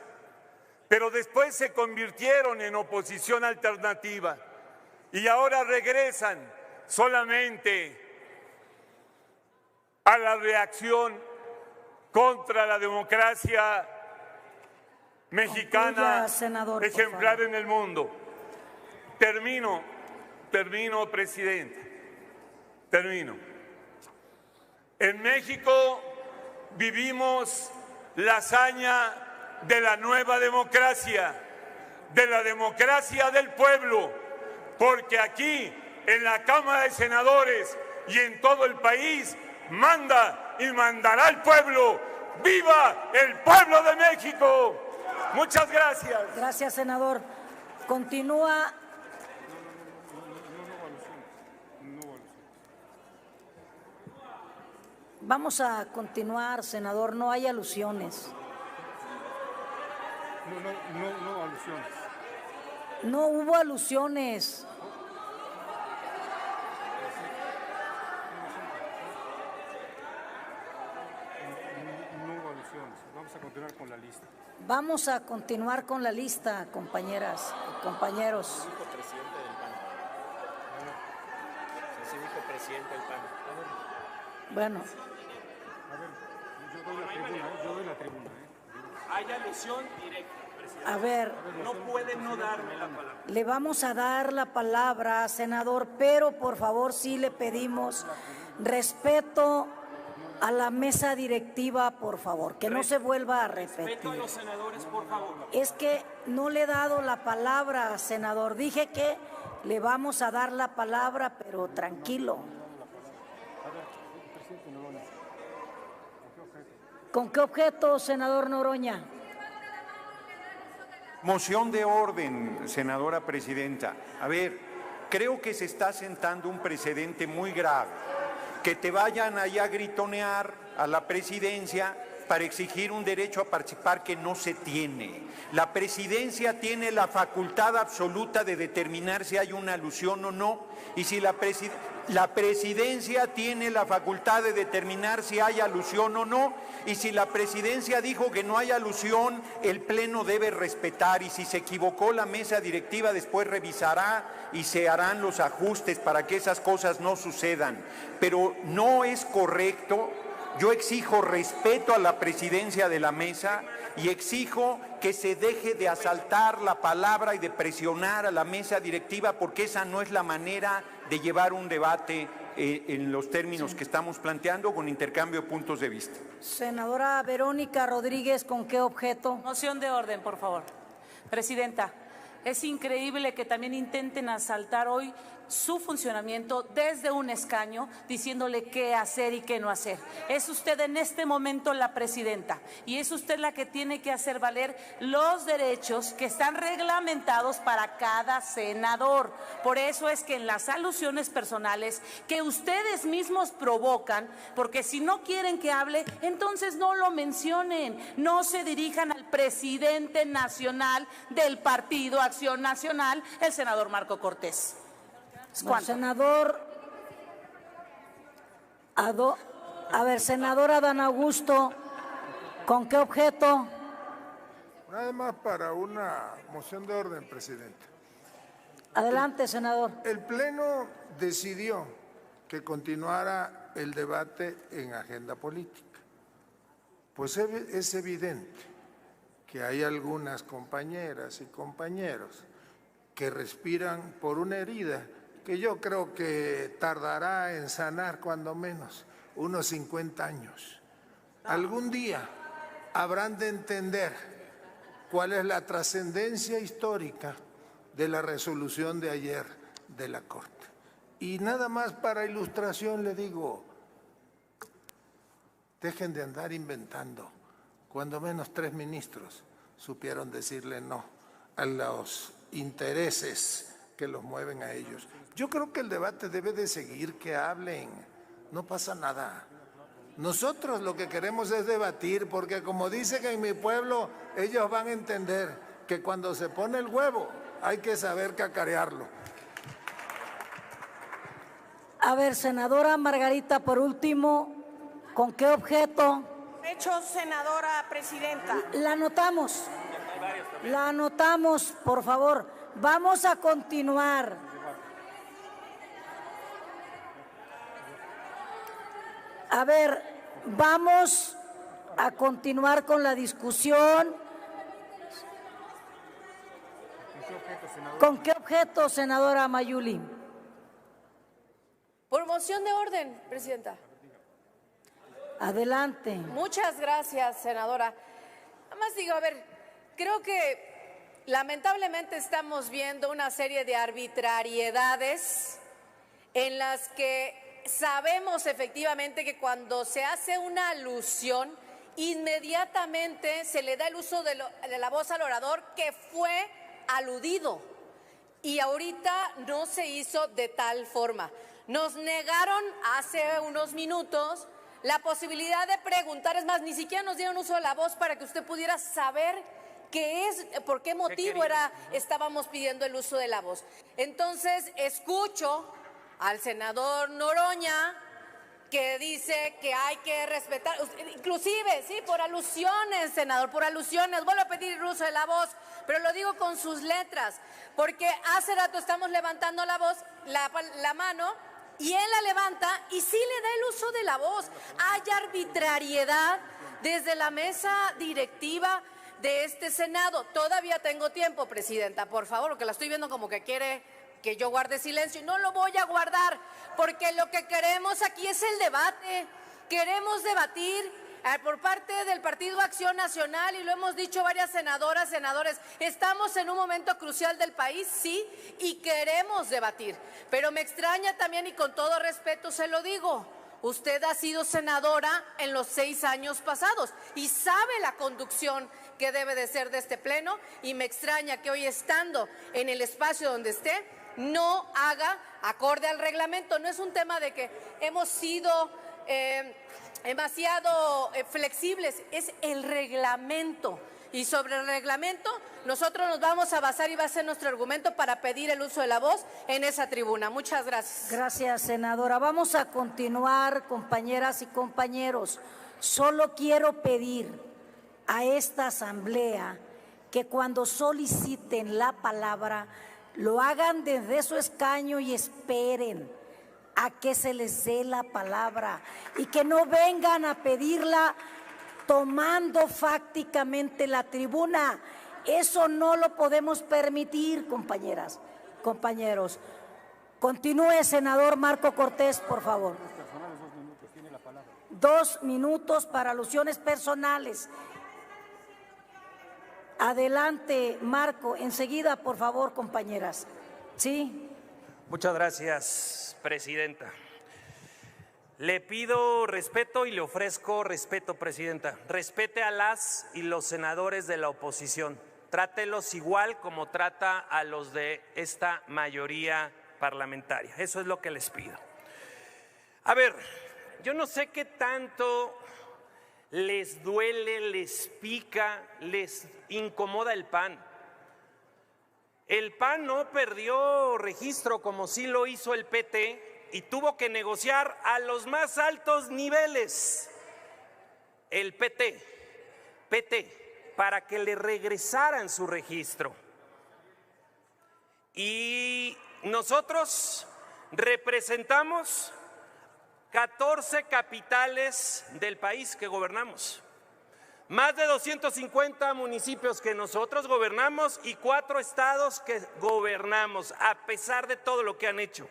pero después se convirtieron en oposición alternativa y ahora regresan solamente a la reacción contra la democracia mexicana, senador, ejemplar en el mundo. Termino, presidente, termino. En México vivimos la hazaña de la nueva democracia, de la democracia del pueblo, porque aquí en la Cámara de Senadores y en todo el país manda y mandará el pueblo. ¡Viva el pueblo de México! Muchas gracias. Gracias, senador. Continúa. Vamos a continuar, senador. No hay alusiones. No alusiones. No hubo alusiones. lista. Vamos a continuar con la lista, compañeras y compañeros. Presidente del PAN. Así dijo presidente del PAN. Bueno, Yo doy la tribuna. Hay alusión directa, presidente. a ver, No puede no darme la palabra. le vamos a dar la palabra, senador, pero por favor sí le pedimos respeto a la mesa directiva, por favor, que no se vuelva a Respeto a repetir. los senadores, por favor. Es que no le he dado la palabra, senador. Dije que le vamos a dar la palabra, pero tranquilo. ¿Con qué objeto, senador Noroña? Moción de orden, senadora presidenta. A ver, creo que se está sentando un precedente muy grave. Que te vayan allá a gritonear a la presidencia para exigir un derecho a participar que no se tiene. La presidencia tiene la facultad absoluta de determinar si hay una alusión o no, y si la presidencia tiene la facultad de determinar si hay alusión o no, y si la presidencia dijo que no hay alusión, el pleno debe respetar, y si se equivocó la mesa directiva después revisará y se harán los ajustes para que esas cosas no sucedan. Pero no es correcto. Yo exijo respeto a la presidencia de la mesa y exijo que se deje de asaltar la palabra y de presionar a la mesa directiva, porque esa no es la manera de llevar un debate en los términos que estamos planteando, con intercambio de puntos de vista. Senadora Verónica Rodríguez, ¿con qué objeto? Moción de orden, por favor. Presidenta, es increíble que también intenten asaltar hoy su funcionamiento desde un escaño, diciéndole qué hacer y qué no hacer. Es usted en este momento la presidenta y es usted la que tiene que hacer valer los derechos que están reglamentados para cada senador. Por eso es que en las alusiones personales que ustedes mismos provocan, porque si no quieren que hable, entonces no lo mencionen, no se dirijan al presidente nacional del Partido Acción Nacional, el senador Marco Cortés. Bueno, senador, a ver, senador Adán Augusto, ¿con qué objeto? Nada más para una moción de orden, presidente. Adelante, senador. El Pleno decidió que continuara el debate en agenda política. Pues es evidente que hay algunas compañeras y compañeros que respiran por una herida que yo creo que tardará en sanar cuando menos unos 50 años. Algún día habrán de entender cuál es la trascendencia histórica de la resolución de ayer de la Corte. Y nada más para ilustración le digo, dejen de andar inventando. Cuando menos 3 ministros supieron decirle no a los intereses que los mueven a ellos. Yo creo que el debate debe de seguir, que hablen, no pasa nada. Nosotros lo que queremos es debatir, porque como dicen en mi pueblo, ellos van a entender que cuando se pone el huevo hay que saber cacarearlo. A ver, senadora Margarita, por último, ¿con qué objeto? Hecho, senadora presidenta. La anotamos, por favor. Vamos a continuar. A ver, vamos a continuar con la discusión. ¿Con qué objeto, senadora Mayuli? Por moción de orden, presidenta. Adelante. Muchas gracias, senadora. Nada más digo, a ver, creo que lamentablemente estamos viendo una serie de arbitrariedades en las que sabemos efectivamente que cuando se hace una alusión, inmediatamente se le da el uso de la voz al orador que fue aludido. Y ahorita no se hizo de tal forma. Nos negaron hace unos minutos la posibilidad de preguntar, es más, ni siquiera nos dieron uso de la voz para que usted pudiera saber por qué motivo estábamos pidiendo el uso de la voz. Entonces, escucho al senador Noroña que dice que hay que respetar, inclusive, sí, por alusiones, senador, por alusiones, vuelvo a pedir el uso de la voz, pero lo digo con sus letras, porque hace rato estamos levantando la voz, la mano, y él la levanta y sí le da el uso de la voz. Hay arbitrariedad desde la mesa directiva de este Senado. Todavía tengo tiempo, presidenta, por favor, porque la estoy viendo como que quiere que yo guarde silencio, y no lo voy a guardar, porque lo que queremos aquí es el debate. Queremos debatir por parte del Partido Acción Nacional, y lo hemos dicho varias senadoras, senadores, estamos en un momento crucial del país, sí, y queremos debatir. Pero me extraña también, y con todo respeto se lo digo, usted ha sido senadora en los 6 años pasados y sabe la conducción que debe de ser de este pleno, y me extraña que hoy, estando en el espacio donde esté, no haga acorde al reglamento. No es un tema de que hemos sido demasiado flexibles, es el reglamento. Y sobre el reglamento nosotros nos vamos a basar, y va a ser nuestro argumento para pedir el uso de la voz en esa tribuna. Muchas gracias. Gracias, senadora. Vamos a continuar, compañeras y compañeros. Solo quiero pedir a esta asamblea que cuando soliciten la palabra lo hagan desde su escaño y esperen a que se les dé la palabra, y que no vengan a pedirla tomando fácticamente la tribuna. Eso no lo podemos permitir, compañeras, compañeros. Continúe, senador Marco Cortés, por favor. 2 minutos para alusiones personales. Adelante, Marco. Enseguida, por favor, compañeras. Sí. Muchas gracias, presidenta. Le pido respeto y le ofrezco respeto, presidenta. Respete a las y los senadores de la oposición. Trátelos igual como trata a los de esta mayoría parlamentaria. Eso es lo que les pido. A ver, yo no sé qué tanto les duele, les pica, les incomoda el PAN. El PAN no perdió registro como sí lo hizo el PT y tuvo que negociar a los más altos niveles el PT, para que le regresaran su registro. Y nosotros representamos 14 capitales del país que gobernamos, más de 250 municipios que nosotros gobernamos y 4 estados que gobernamos, a pesar de todo lo que han hecho.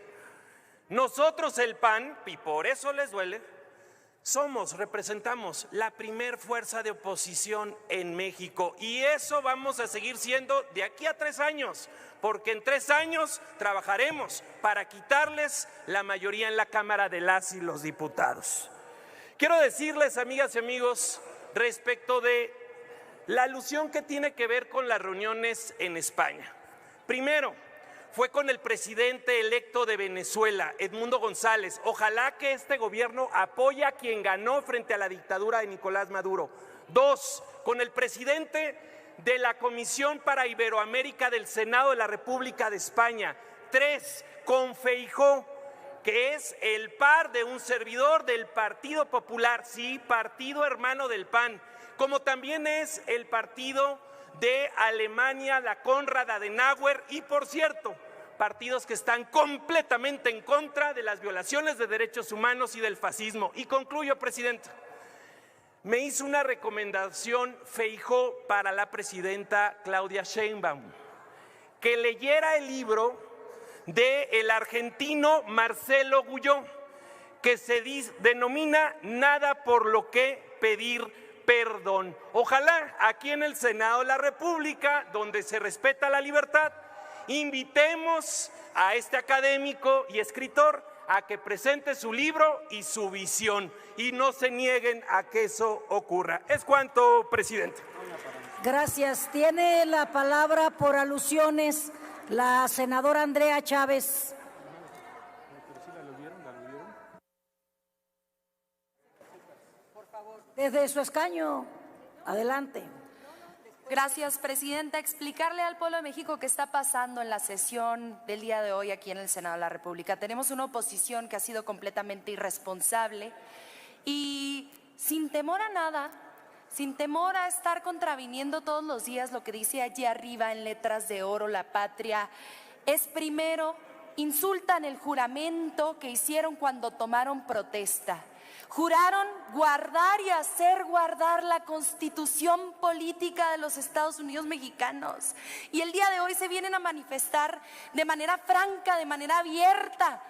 Nosotros, el PAN, y por eso les duele, representamos la primer fuerza de oposición en México, y eso vamos a seguir siendo de aquí a 3 años, porque en 3 años trabajaremos para quitarles la mayoría en la Cámara de las y los diputados. Quiero decirles, amigas y amigos, respecto de la alusión que tiene que ver con las reuniones en España. Primero, fue con el presidente electo de Venezuela, Edmundo González. Ojalá que este gobierno apoye a quien ganó frente a la dictadura de Nicolás Maduro. 2, con el presidente de la Comisión para Iberoamérica del Senado de la República de España. 3, con Feijóo, que es el par de un servidor del Partido Popular, sí, partido hermano del PAN, como también es el partido de Alemania, la Konrad Adenauer, y por cierto, partidos que están completamente en contra de las violaciones de derechos humanos y del fascismo. Y concluyo, presidenta. Me hizo una recomendación Feijóo para la presidenta Claudia Sheinbaum, que leyera el libro del argentino Marcelo Gulló, que se denomina Nada por lo que pedir perdón. Ojalá aquí en el Senado de la República, donde se respeta la libertad, invitemos a este académico y escritor a que presente su libro y su visión, y no se nieguen a que eso ocurra. Es cuanto, presidente. Gracias. Tiene la palabra por alusiones la senadora Andrea Chávez. Desde su escaño, adelante. Gracias, Presidenta. Explicarle al pueblo de México qué está pasando en la sesión del día de hoy aquí en el Senado de la República. Tenemos una oposición que ha sido completamente irresponsable y sin temor a nada, sin temor a estar contraviniendo todos los días lo que dice allí arriba en letras de oro la patria, es primero, insultan el juramento que hicieron cuando tomaron protesta. Juraron guardar y hacer guardar la Constitución política de los Estados Unidos mexicanos. Y el día de hoy se vienen a manifestar de manera franca, de manera abierta,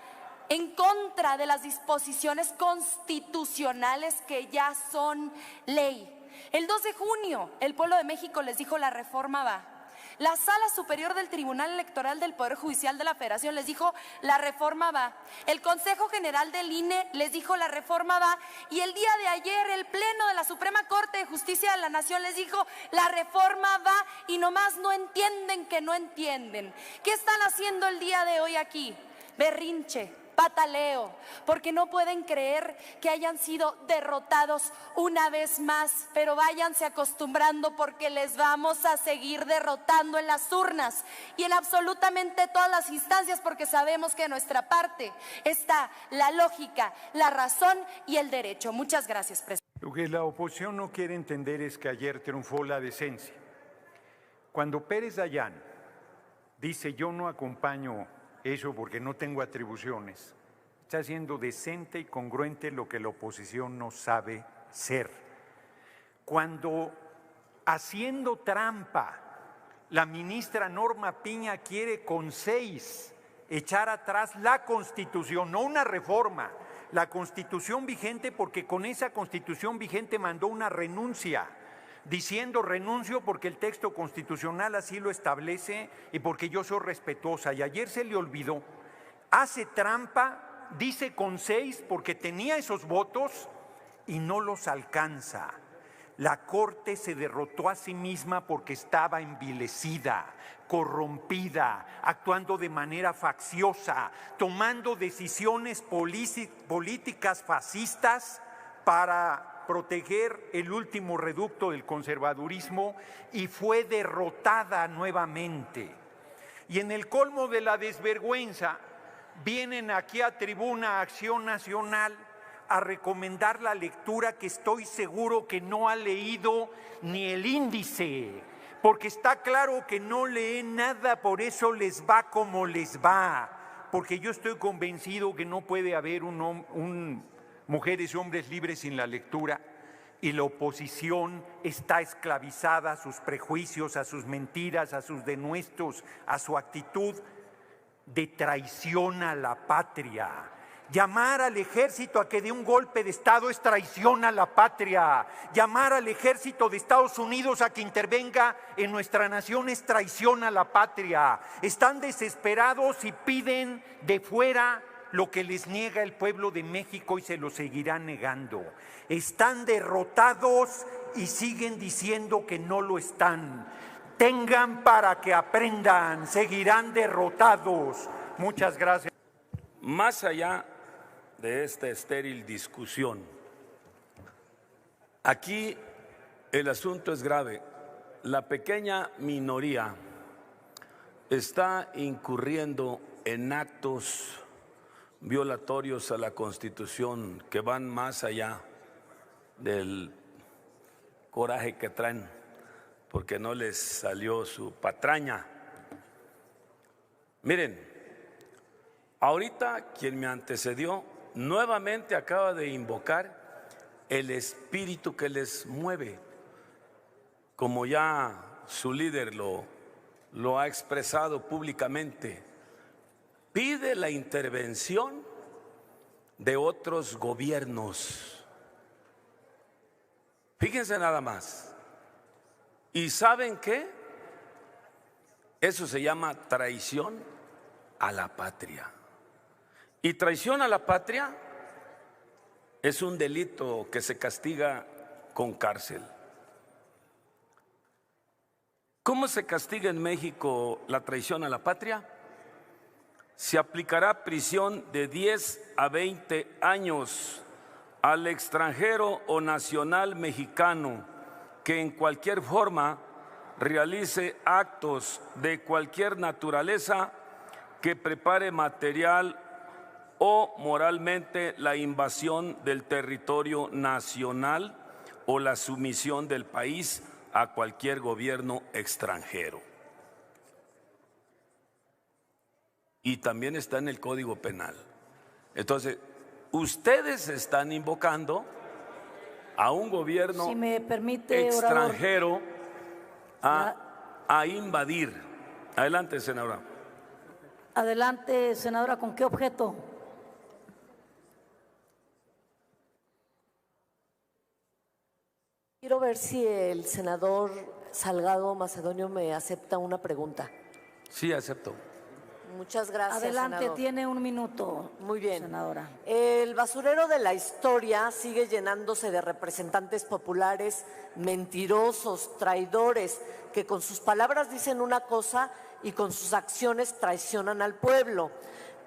en contra de las disposiciones constitucionales que ya son ley. El 2 de junio, el pueblo de México les dijo: la reforma va. La Sala Superior del Tribunal Electoral del Poder Judicial de la Federación les dijo: la reforma va. El Consejo General del INE les dijo: la reforma va. Y el día de ayer el Pleno de la Suprema Corte de Justicia de la Nación les dijo: la reforma va. Y nomás no entienden que no entienden. ¿Qué están haciendo el día de hoy aquí? Berrinche, pataleo, porque no pueden creer que hayan sido derrotados una vez más, pero váyanse acostumbrando porque les vamos a seguir derrotando en las urnas y en absolutamente todas las instancias, porque sabemos que de nuestra parte está la lógica, la razón y el derecho. Muchas gracias, presidente. Lo que la oposición no quiere entender es que ayer triunfó la decencia. Cuando Pérez Dayán dice: yo no acompaño eso porque no tengo atribuciones, está siendo decente y congruente lo que la oposición no sabe ser. Cuando, haciendo trampa, la ministra Norma Piña quiere con 6 echar atrás la Constitución, no una reforma, la Constitución vigente, porque con esa Constitución vigente mandó una renuncia, diciendo: renuncio porque el texto constitucional así lo establece y porque yo soy respetuosa. Y ayer se le olvidó, hace trampa, dice con 6 porque tenía esos votos y no los alcanza. La Corte se derrotó a sí misma porque estaba envilecida, corrompida, actuando de manera facciosa, tomando decisiones políticas fascistas para proteger el último reducto del conservadurismo, y fue derrotada nuevamente. Y en el colmo de la desvergüenza, vienen aquí a Tribuna Acción Nacional a recomendar la lectura que estoy seguro que no ha leído ni el índice, porque está claro que no leen nada, por eso les va como les va, porque yo estoy convencido que no puede haber mujeres y hombres libres sin la lectura, y la oposición está esclavizada a sus prejuicios, a sus mentiras, a sus denuestos, a su actitud de traición a la patria. Llamar al ejército a que dé un golpe de Estado es traición a la patria. Llamar al ejército de Estados Unidos a que intervenga en nuestra nación es traición a la patria. Están desesperados y piden de fuera lo que les niega el pueblo de México y se lo seguirá negando. Están derrotados y siguen diciendo que no lo están. Tengan para que aprendan, seguirán derrotados. Muchas gracias. Más allá de esta estéril discusión, aquí el asunto es grave. La pequeña minoría está incurriendo en actos violatorios a la Constitución que van más allá del coraje que traen porque no les salió su patraña. Miren, ahorita quien me antecedió nuevamente acaba de invocar el espíritu que les mueve, como ya su líder lo ha expresado públicamente. Pide la intervención de otros gobiernos. Fíjense nada más. ¿Y saben qué? Eso se llama traición a la patria. Y traición a la patria es un delito que se castiga con cárcel. ¿Cómo se castiga en México la traición a la patria? Se aplicará prisión de 10 a 20 años al extranjero o nacional mexicano que en cualquier forma realice actos de cualquier naturaleza que prepare material o moralmente la invasión del territorio nacional o la sumisión del país a cualquier gobierno extranjero. Y también está en el Código Penal. Entonces, ustedes están invocando a un gobierno, si me permite, extranjero, a invadir. Adelante, senadora. Adelante, senadora, ¿con qué objeto? Quiero ver si el senador Salgado Macedonio me acepta una pregunta. Sí, acepto. Muchas gracias, Adelante, senador. tiene un minuto. Muy bien. Senadora. El basurero de la historia sigue llenándose de representantes populares mentirosos, traidores, que con sus palabras dicen una cosa y con sus acciones traicionan al pueblo.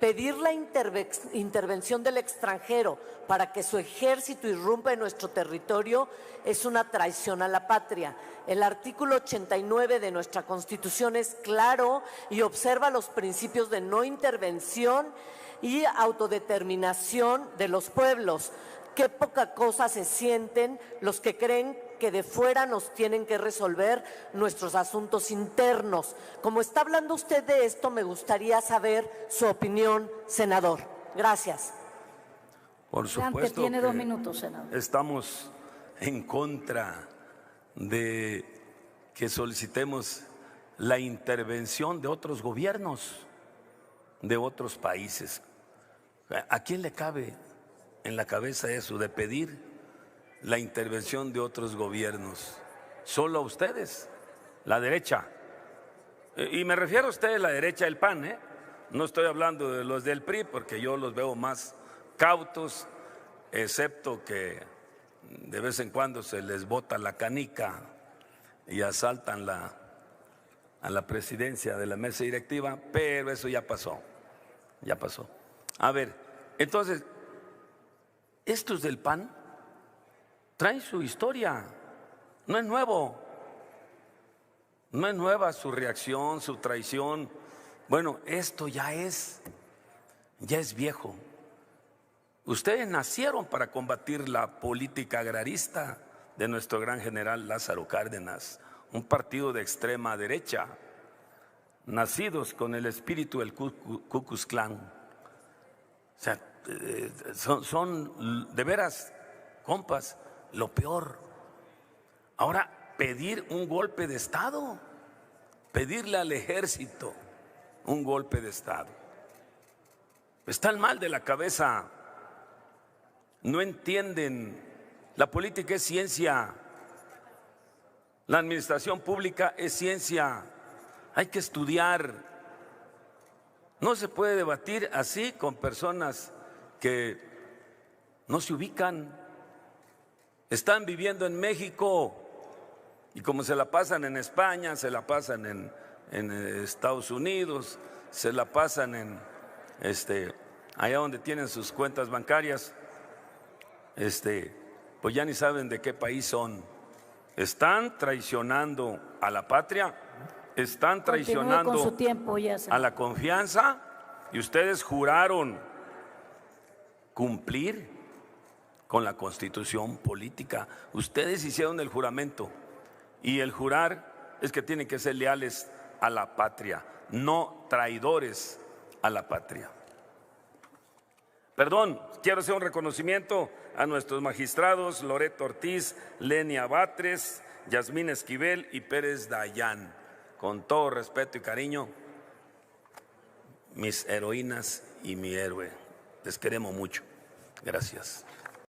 Pedir la intervención del extranjero para que su ejército irrumpa en nuestro territorio es una traición a la patria. El artículo 89 de nuestra Constitución es claro y observa los principios de no intervención y autodeterminación de los pueblos. Qué poca cosa se sienten los que creen que de fuera nos tienen que resolver nuestros asuntos internos. Como está hablando usted de esto, me gustaría saber su opinión, senador. Gracias. Por supuesto tiene que 2 minutos, senador. Estamos en contra de que solicitemos la intervención de otros gobiernos, de otros países. ¿A quién le cabe en la cabeza eso de pedir la intervención de otros gobiernos? Solo a ustedes, la derecha. Y me refiero a ustedes, la derecha del PAN, ¿eh? No estoy hablando de los del PRI, porque yo los veo más cautos, excepto que de vez en cuando se les bota la canica y asaltan a la presidencia de la mesa directiva, pero eso ya pasó, ya pasó. A ver, entonces, estos del PAN traen su historia, no es nuevo, no es nueva su reacción, su traición. Bueno, esto ya es viejo. Ustedes nacieron para combatir la política agrarista de nuestro gran general Lázaro Cárdenas, un partido de extrema derecha, nacidos con el espíritu del Ku Klux Klan. O sea, son de veras, compas, lo peor. Ahora, pedir un golpe de Estado, pedirle al ejército un golpe de Estado. Están mal de la cabeza, no entienden. La política es ciencia, la administración pública es ciencia, hay que estudiar. No se puede debatir así con personas que no se ubican. Están viviendo en México y como se la pasan en España, se la pasan en Estados Unidos, se la pasan en allá donde tienen sus cuentas bancarias, pues ya ni saben de qué país son. Están traicionando a la patria, están traicionando con su tiempo, ya a la confianza, y ustedes juraron cumplir con la Constitución política. Ustedes hicieron el juramento, y el jurar es que tienen que ser leales a la patria, no traidores a la patria. Perdón, quiero hacer un reconocimiento a nuestros magistrados Loreto Ortiz, Lenia Batres, Yasmín Esquivel y Pérez Dayán. Con todo respeto y cariño, mis heroínas y mi héroe. Les queremos mucho. Gracias.